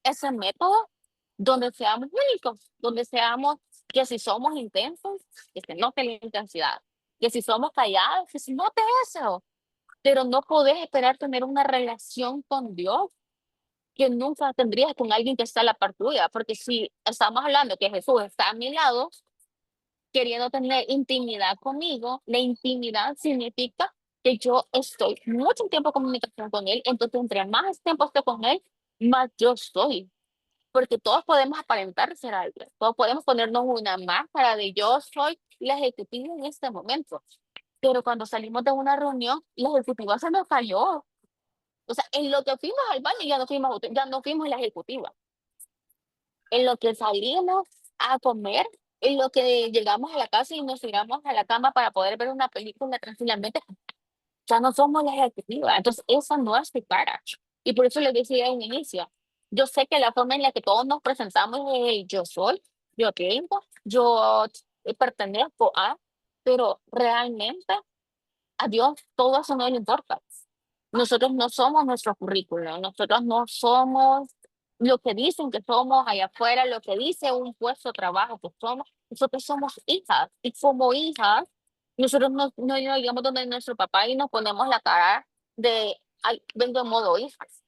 ese método donde seamos únicos, donde seamos que si somos intensos, que se note la intensidad, que si somos callados, que se note eso, pero no podés esperar tener una relación con Dios que nunca tendrías con alguien que está a la par tuya, porque si estamos hablando que Jesús está a mi lado, queriendo tener intimidad conmigo, la intimidad significa que yo estoy mucho tiempo en comunicación con él, entonces entre más tiempo estoy con él, más yo soy. porque todos podemos aparentar ser alguien, todos podemos ponernos una máscara de yo soy la ejecutiva en este momento, pero cuando salimos de una reunión, la ejecutiva se nos cayó. O sea, en lo que fuimos al baño ya no fuimos la ejecutiva. En lo que salimos a comer, en lo que llegamos a la casa y nos tiramos a la cama para poder ver una película tranquilamente, ya no somos la ejecutiva. Entonces, esa no es mi cara. Y por eso les decía en un inicio, yo sé que la forma en la que todos nos presentamos es el yo soy, yo tengo, yo pertenezco a, pero realmente a Dios todo eso no le importa. Nosotros no somos nuestro currículum, nosotros no somos lo que dicen que somos allá afuera, lo que dice un puesto de trabajo que somos. Nosotros somos hijas y como hijas, nosotros no llegamos donde nuestro papá y nos ponemos la cara de, ay, vengo en modo hijas.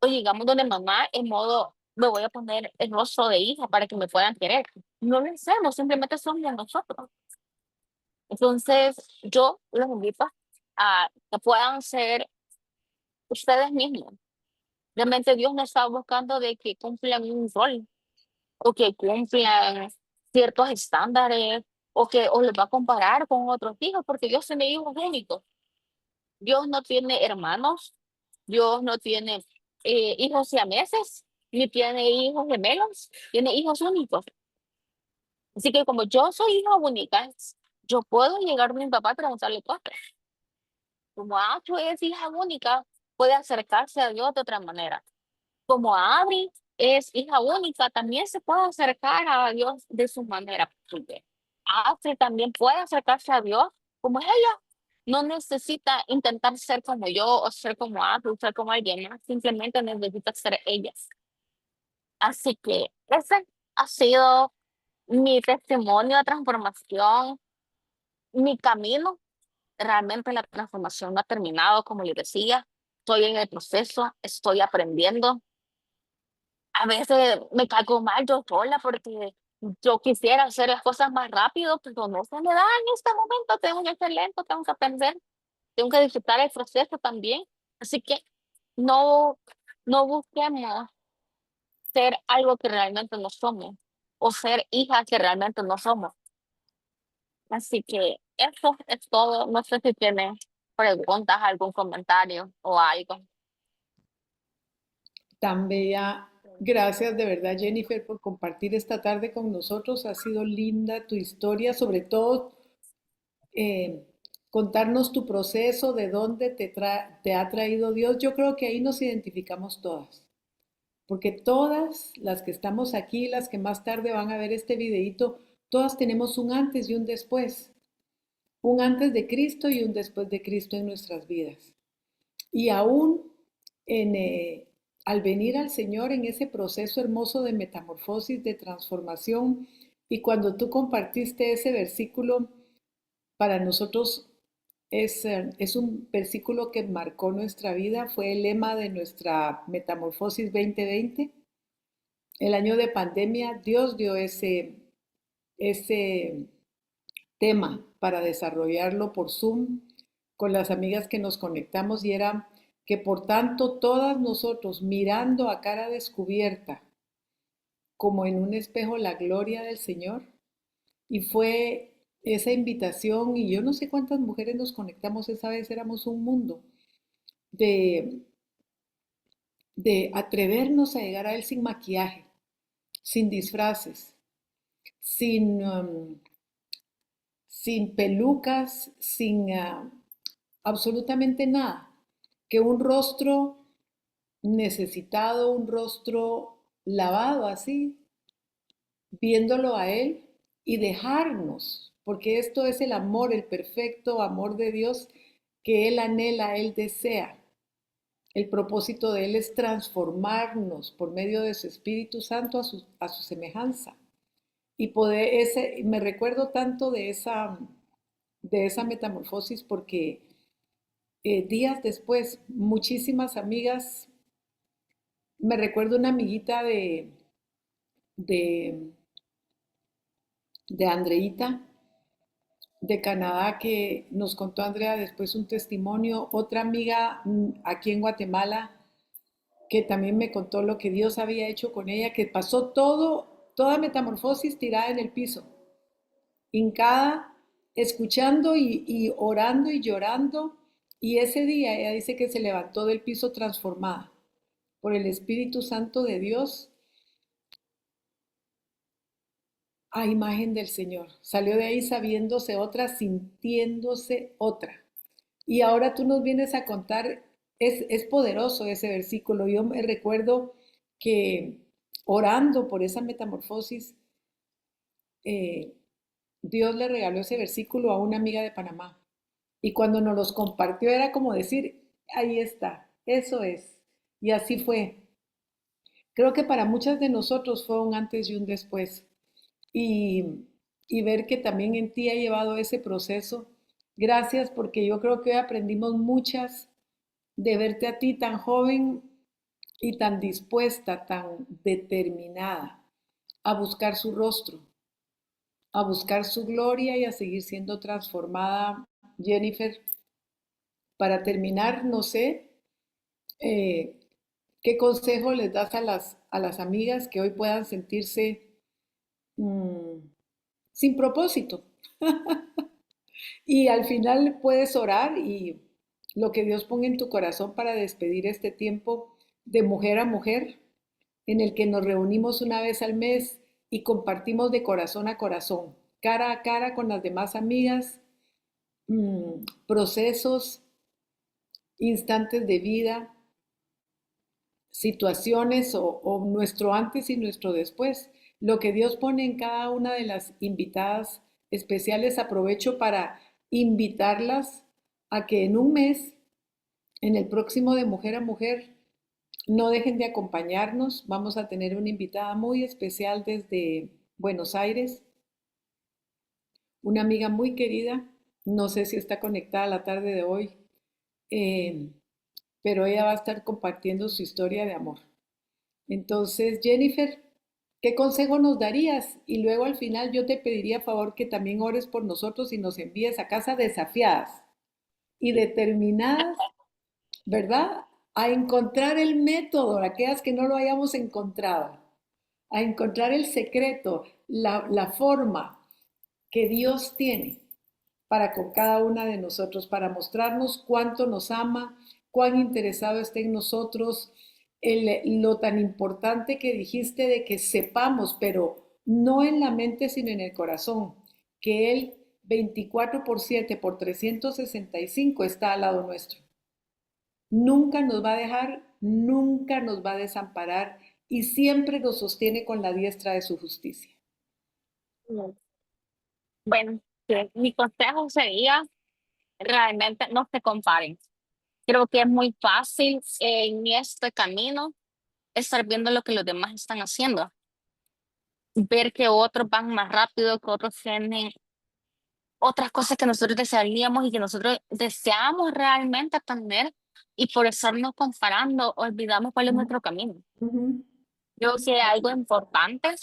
O llegamos donde mamá en modo, me voy a poner el rostro de hija para que me puedan querer. No lo hacemos, simplemente somos nosotros. Entonces, yo los invito a que puedan ser ustedes mismos. Realmente Dios no está buscando de que cumplan un rol o que cumplan ciertos estándares o les va a comparar con otros hijos, porque Dios tiene hijos únicos. Dios no tiene hermanos, Dios no tiene hijos siameses, ni tiene hijos gemelos, tiene hijos únicos. Así que como yo soy hija única, yo puedo llegar a mi papá y preguntarle cosas. Como Acho es hija única, puede acercarse a Dios de otra manera. Como Abri es hija única, también se puede acercar a Dios de su manera propia. Astrid también puede acercarse a Dios como es ella. No necesita intentar ser como yo o ser como Abri, ser como alguien más, simplemente necesita ser ella. Así que ese ha sido mi testimonio de transformación, mi camino. Realmente la transformación no ha terminado, como les decía. Estoy en el proceso, estoy aprendiendo. A veces me caigo mal yo sola porque yo quisiera hacer las cosas más rápido, pero no se me da en este momento. Tengo que ser lento, tengo que aprender, tengo que disfrutar el proceso también. Así que no, no busquemos ser algo que realmente no somos o ser hijas que realmente no somos. Así que eso es todo. No sé si tienen preguntas, algún comentario o algo. Tan bella. Gracias de verdad, Jennifer, por compartir esta tarde con nosotros. Ha sido linda tu historia, sobre todo eh, contarnos tu proceso, de dónde te ha traído Dios. Yo creo que ahí nos identificamos todas, porque todas las que estamos aquí, las que más tarde van a ver este videito, todas tenemos un antes y un después, un antes de Cristo y un después de Cristo en nuestras vidas. Y aún en, al venir al Señor en ese proceso hermoso de metamorfosis, de transformación, y cuando tú compartiste ese versículo, para nosotros es un versículo que marcó nuestra vida, fue el lema de nuestra Metamorfosis 2020. El año de pandemia, Dios dio ese tema para desarrollarlo por Zoom con las amigas que nos conectamos y era que por tanto todas nosotros mirando a cara descubierta como en un espejo la gloria del Señor y fue esa invitación y yo no sé cuántas mujeres nos conectamos esa vez, éramos un mundo de, de atrevernos a llegar a Él sin maquillaje, sin disfraces, sin, sin pelucas, sin absolutamente nada, que un rostro necesitado, un rostro lavado así, viéndolo a Él y dejarnos, porque esto es el amor, el perfecto amor de Dios que Él anhela, Él desea. El propósito de Él es transformarnos por medio de su Espíritu Santo a su semejanza. Y poder me recuerdo tanto de esa metamorfosis porque días después, muchísimas amigas, me recuerdo una amiguita de, de Andreita de Canadá que nos contó Andrea después un testimonio, otra amiga aquí en Guatemala que también me contó lo que Dios había hecho con ella, que pasó toda metamorfosis tirada en el piso, hincada, escuchando y orando y llorando. Y ese día ella dice que se levantó del piso transformada por el Espíritu Santo de Dios a imagen del Señor. Salió de ahí sabiéndose otra, sintiéndose otra. Y ahora tú nos vienes a contar, es poderoso ese versículo. Yo me recuerdo que orando por esa metamorfosis, eh, Dios le regaló ese versículo a una amiga de Panamá. Y cuando nos los compartió era como decir, ahí está, eso es. Y así fue. Creo que para muchas de nosotros fue un antes y un después. Y, y ver que también en ti ha llevado ese proceso. Gracias porque yo creo que hoy aprendimos muchas de verte a ti tan joven y tan dispuesta, tan determinada a buscar su rostro, a buscar su gloria y a seguir siendo transformada. Jennifer, para terminar, no sé, eh, ¿qué consejo les das a las amigas que hoy puedan sentirse mm, sin propósito? Y al final puedes orar y lo que Dios ponga en tu corazón para despedir este tiempo de mujer a mujer, en el que nos reunimos una vez al mes y compartimos de corazón a corazón, cara a cara con las demás amigas, procesos, instantes de vida, situaciones o nuestro antes y nuestro después. Lo que Dios pone en cada una de las invitadas especiales, aprovecho para invitarlas a que en un mes, en el próximo de Mujer a Mujer, no dejen de acompañarnos. Vamos a tener una invitada muy especial desde Buenos Aires, una amiga muy querida. No sé si está conectada la tarde de hoy, eh, pero ella va a estar compartiendo su historia de amor. Entonces, Jennifer, ¿qué consejo nos darías? Y luego al final yo te pediría a favor que también ores por nosotros y nos envíes a casa desafiadas y determinadas, ¿verdad? A encontrar el método, aquellas que no lo hayamos encontrado, a encontrar el secreto, la forma que Dios tiene para con cada una de nosotros, para mostrarnos cuánto nos ama, cuán interesado está en nosotros, lo tan importante que dijiste de que sepamos, pero no en la mente, sino en el corazón, que Él 24 por 7 por 365 está al lado nuestro. Nunca nos va a dejar, nunca nos va a desamparar y siempre nos sostiene con la diestra de su justicia. Mm. Bueno, mi consejo sería realmente no se comparen. Creo que es muy fácil en este camino estar viendo lo que los demás están haciendo, ver que otros van más rápido, que otros tienen otras cosas que nosotros desearíamos y que nosotros deseamos realmente tener, y por estarnos comparando olvidamos cuál es nuestro camino. Ujú. Creo que algo importante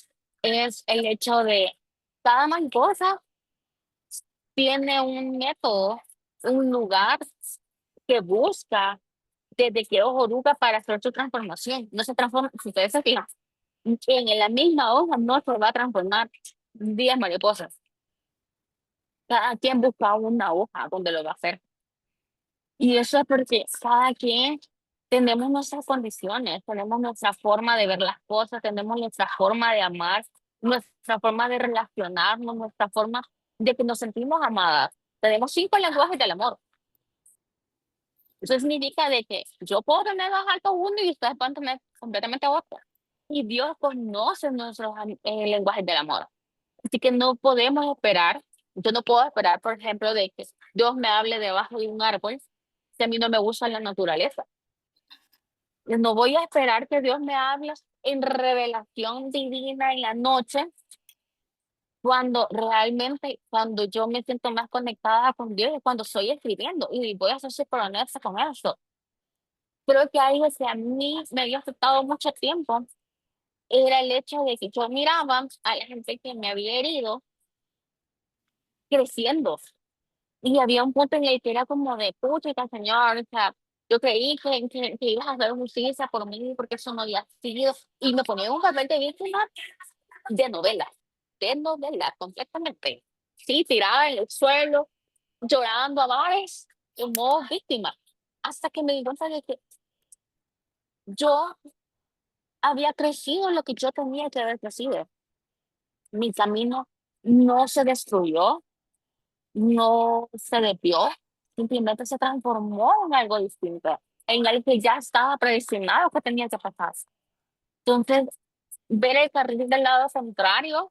es el hecho de cada mariposa tiene un método, un lugar que busca desde que ojo oruga para hacer su transformación. No se transforma, si ustedes se fijan, en la misma hoja no se va a transformar 10 mariposas. Cada quien busca una hoja donde lo va a hacer. Y eso es porque cada quien tenemos nuestras condiciones, tenemos nuestra forma de ver las cosas, tenemos nuestra forma de amar, nuestra forma de relacionarnos, nuestra forma de que nos sentimos amadas. Tenemos 5 lenguajes del amor. Eso significa de que yo puedo tener más alto uno y ustedes pueden tener completamente otro. Y Dios conoce nuestros lenguajes del amor. Así que no podemos esperar, yo no puedo esperar, por ejemplo, de que Dios me hable debajo de un árbol si a mí no me gusta la naturaleza. No voy a esperar que Dios me hable en revelación divina en la noche, cuando realmente, cuando yo me siento más conectada con Dios, es cuando estoy escribiendo. Y voy a ser súper honesta con eso. Creo que algo que a mí me había afectado mucho tiempo era el hecho de que yo miraba a la gente que me había herido creciendo. Y había un punto en el que era como de, pucha, Señor, o sea, Yo creí que ibas a hacer justicia por mí porque eso no había sido. Y me ponía en un papel de víctima de novela, completamente. Sí, tirada en el suelo, llorando a bares, en modo víctima. Hasta que me di cuenta de que yo había crecido lo que yo tenía que haber crecido. Mi camino no se destruyó, no se desvió, simplemente se transformó en algo distinto, en algo que ya estaba predestinado que tenía que pasar. Entonces, ver el carril del lado contrario,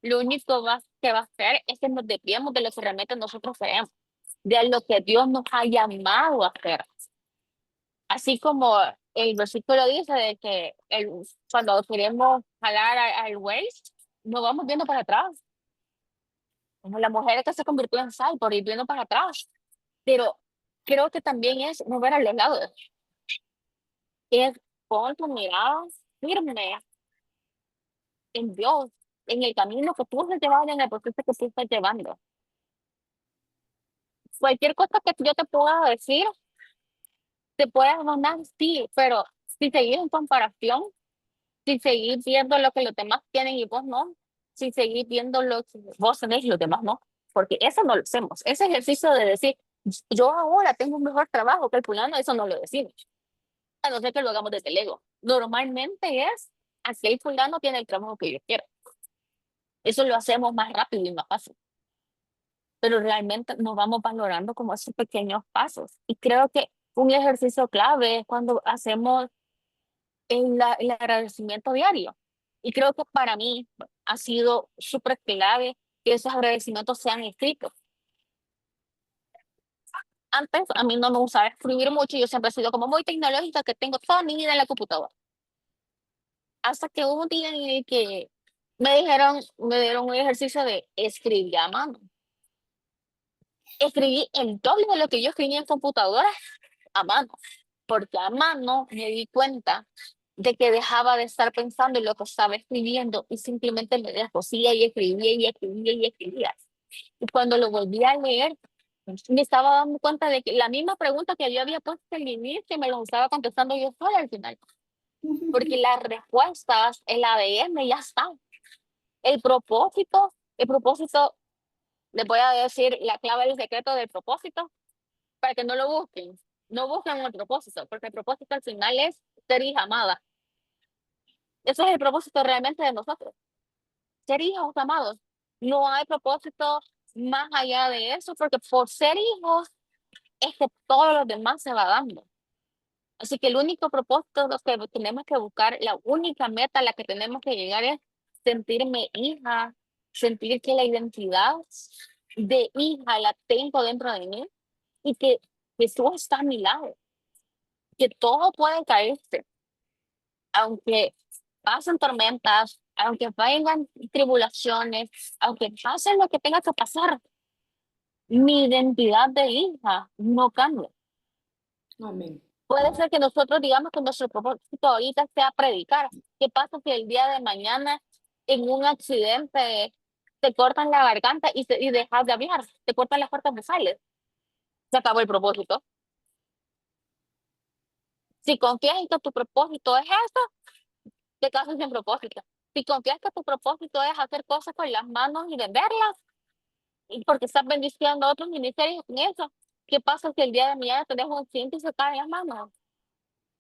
lo único que va a hacer es que nos desviemos de lo que realmente nosotros queremos, de lo que Dios nos ha llamado a hacer. Así como el versículo dice de que cuando queremos jalar al waste, nos vamos viendo para atrás, como la mujer que se convirtió en sal por ir viendo para atrás. Pero creo que también es mover a los lados, es pon tu mirada firme en Dios, en el camino que tú estás llevando, en el proceso que tú estás llevando. Cualquier cosa que yo te pueda decir, te puedes mandar, sí, pero si seguís en comparación, si seguís viendo lo que los demás tienen y vos no, si seguís viendo lo que vos tenés y los demás no, porque eso no lo hacemos. Ese ejercicio de decir, yo ahora tengo un mejor trabajo que el fulano, eso no lo decimos. A no ser que lo hagamos desde el ego. Normalmente es, aquel fulano tiene el trabajo que yo quiero. Eso lo hacemos más rápido y más fácil. Pero realmente nos vamos valorando como esos pequeños pasos. Y creo que un ejercicio clave es cuando hacemos el agradecimiento diario. Y creo que para mí ha sido súper clave que esos agradecimientos sean escritos. Antes a mí no me gustaba escribir mucho, yo siempre he sido como muy tecnológica, que tengo toda mi vida en la computadora. Hasta que hubo un día en el que me dieron un ejercicio de escribir a mano. Escribí el doble de lo que yo escribía en computadora a mano, porque a mano me di cuenta de que dejaba de estar pensando en lo que estaba escribiendo y simplemente me descosía y escribía y escribía y escribía. Y cuando lo volví a leer, me estaba dando cuenta de que la misma pregunta que yo había puesto al inicio me lo estaba contestando yo sola al final, porque las respuestas, el ADN ya está. El propósito, les voy a decir la clave del secreto del propósito para que no lo busquen. No busquen el propósito, porque el propósito al final es ser hija amada. Ese es el propósito realmente de nosotros, ser hijos amados. No hay propósito más allá de eso, porque por ser hijos es que todo lo demás se va dando. Así que el único propósito lo que tenemos que buscar, la única meta a la que tenemos que llegar es sentirme hija, sentir que la identidad de hija la tengo dentro de mí y que Jesús está a mi lado, que todo puede caerse, aunque pasen tormentas, aunque vengan tribulaciones, aunque pase lo que tenga que pasar, mi identidad de hija no cambia. Amén. Puede ser que nosotros digamos que nuestro propósito ahorita sea predicar. ¿Qué pasa si el día de mañana en un accidente te cortan la garganta y dejas de hablar? Te cortan las cuerdas vocales. Se acabó el propósito. Si confías en que tu propósito es eso, te casas sin propósito. Si confías que tu propósito es hacer cosas con las manos y venderlas, y porque estás bendiciendo a otros ministerios con eso, ¿qué pasa si el día de mañana te dejas un accidente y se caen las manos?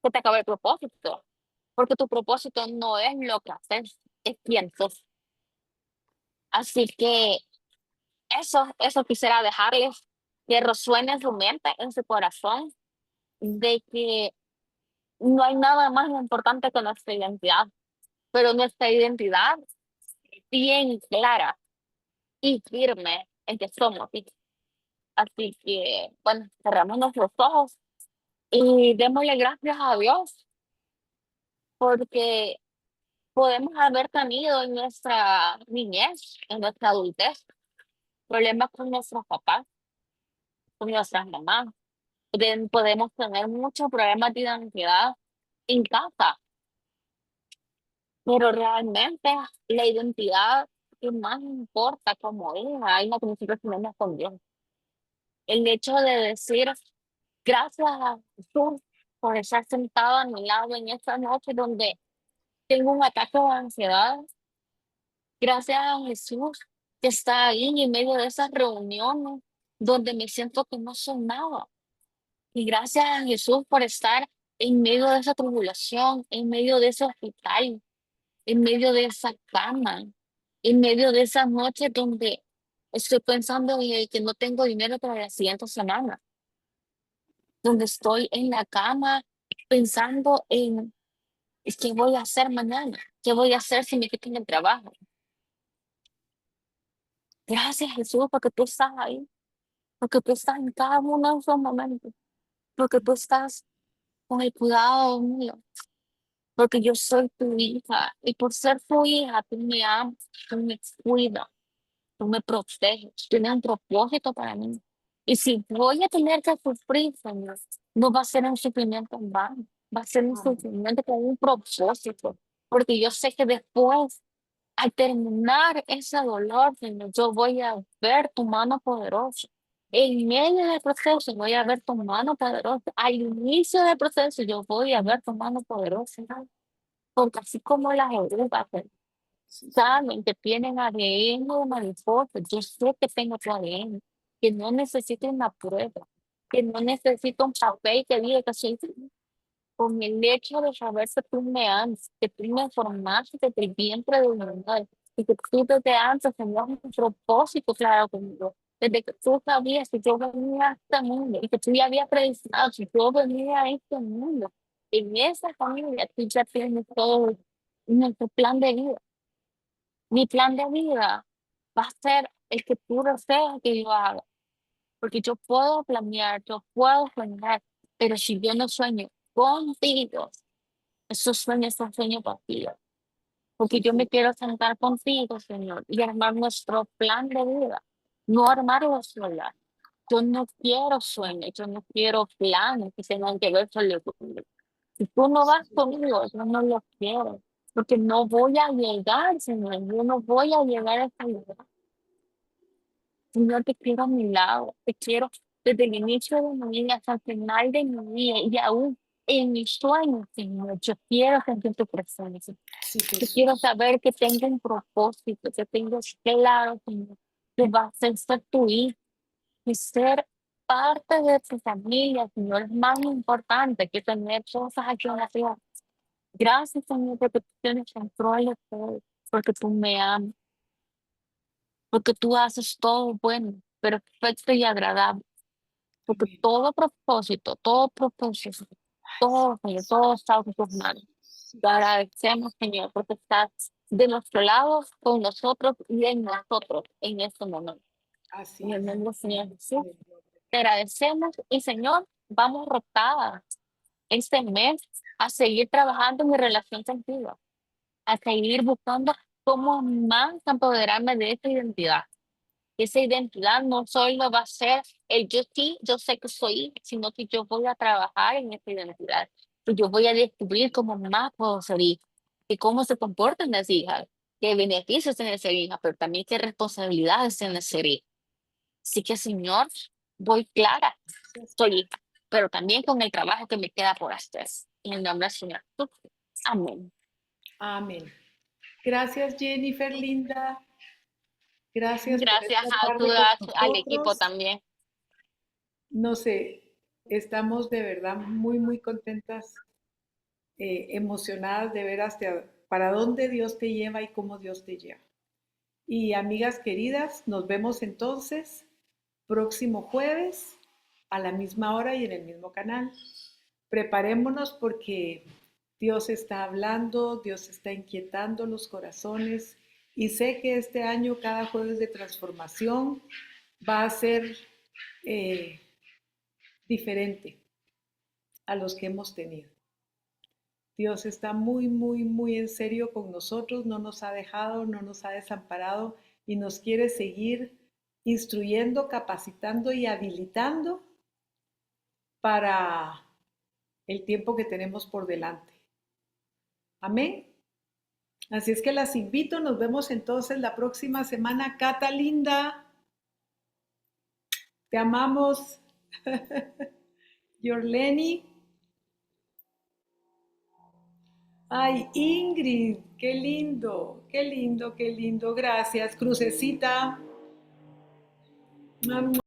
Se te acabó el propósito. Porque tu propósito no es lo que haces, es quién sos. Así que eso quisiera dejarles, que resuene en su mente, en su corazón, de que no hay nada más importante que nuestra identidad, pero nuestra identidad bien clara y firme en que somos hijos. Así que, bueno, cerramos nuestros ojos y démosle gracias a Dios porque podemos haber tenido en nuestra niñez, en nuestra adultez, problemas con nuestros papás, con nuestras mamás. Podemos tener muchos problemas de identidad en casa, pero realmente la identidad que más importa como hija es la que nosotros tenemos con Dios. El hecho de decir, Gracias a Jesús por estar sentado a mi lado en esta noche donde tengo un ataque de ansiedad. Gracias a Jesús que está ahí en medio de esas reuniones donde me siento que no soy nada. Y gracias a Jesús por estar en medio de esa tribulación, en medio de ese hospital, en medio de esa cama, en medio de esas noches donde estoy pensando en que no tengo dinero para la siguiente semana, donde estoy en la cama pensando en qué voy a hacer mañana, qué voy a hacer si me quitan el trabajo. Gracias Jesús porque tú estás ahí, porque tú estás en cada uno de esos momentos, porque tú estás con el cuidado mío, porque yo soy tu hija y por ser tu hija tú me amas, tú me cuidas, tú me proteges, tienes un propósito para mí. Y si voy a tener que sufrir, Señor, no va a ser un sufrimiento en vano, va a ser un Amén. sufrimiento con un propósito, porque yo sé que después, al terminar ese dolor, Señor, yo voy a ver tu mano poderosa. En medio del proceso voy a ver tu mano poderosa. Al inicio del proceso yo voy a ver tu mano poderosa. Porque así como las orugas Sí, sí. saben que tienen ADN de mariposa, yo sé que tengo tu ADN, que no necesito una prueba, que no necesito un papel que diga que soy tú. Con el hecho de saber que tú me amas, que tú me formaste desde el vientre de mi madre, y que tú desde antes tenías un propósito claro conmigo, desde que tú sabías que yo venía a este mundo y que tú ya habías predestinado que yo venía a este mundo. En esa familia tú ya tienes todo en tu plan de vida. Mi plan de vida va a ser el que tú deseas que yo haga, porque yo puedo planear, yo puedo soñar, pero si yo no sueño contigo, esos sueños son sueños vacíos, porque Sí, yo me sí. quiero sentar contigo, Señor, y armar nuestro plan de vida, no armarlo sola. Yo no quiero sueños, yo no quiero planes que tengan que ver solo conmigo. Si tú no vas conmigo, yo no lo quiero, porque no voy a llegar, Señor, yo no voy a llegar a ese lugar. Señor, te quiero a mi lado, te quiero desde el inicio de mi vida hasta el final de mi vida y aún en mis sueños, Señor, yo quiero sentir tu presencia. Sí, Yo quiero Jesús. saber que tengo un propósito, que tengo claro, Señor, que va a ser tu hijo y ser parte de tu familia, Señor, es más importante que tener cosas aquí en la tierra. Gracias, Señor, porque tú tienes control de todo, porque tú me amas, porque tú haces todo bueno, perfecto y agradable, porque Amén. todo propósito, todo, Señor, todo está en tus manos. Sí, Te Jesús. agradecemos, Señor, porque estás de nuestro lado, con nosotros y en nosotros en este momento. Así En el es. nombre del Señor En Jesús, el nombre. te agradecemos y, Señor, vamos rotadas este mes a seguir trabajando en mi relación contigo, a seguir buscando cómo más empoderarme de esta identidad. Esa identidad no solo va a ser el yo sí, yo sé que soy, sino que yo voy a trabajar en esa identidad. Y yo voy a descubrir cómo más puedo ser hija y cómo se comportan las hijas, qué beneficios tiene ser hija, pero también qué responsabilidades tiene ser hija. Así que, Señor, voy clara, Gracias. soy hija, pero también con el trabajo que me queda por hacer. En el nombre del Señor. Amén. Amén. Gracias, Jennifer, linda. Gracias por Gracias esta a tarde con todas, al equipo nosotros. también. No sé, estamos de verdad muy, muy contentas, emocionadas de ver hasta para dónde Dios te lleva y cómo Dios te lleva. Y amigas queridas, nos vemos entonces próximo jueves a la misma hora y en el mismo canal. Preparémonos porque Dios está hablando, Dios está inquietando los corazones y sé que este año cada jueves de transformación va a ser eh, diferente a los que hemos tenido. Dios está muy, muy, muy en serio con nosotros, no nos ha dejado, no nos ha desamparado y nos quiere seguir instruyendo, capacitando y habilitando para el tiempo que tenemos por delante. Amén. Así es que las invito, nos vemos entonces la próxima semana. Cata linda, te amamos. Yorleni. Ay, Ingrid, qué lindo, qué lindo, qué lindo. Gracias, Crucecita.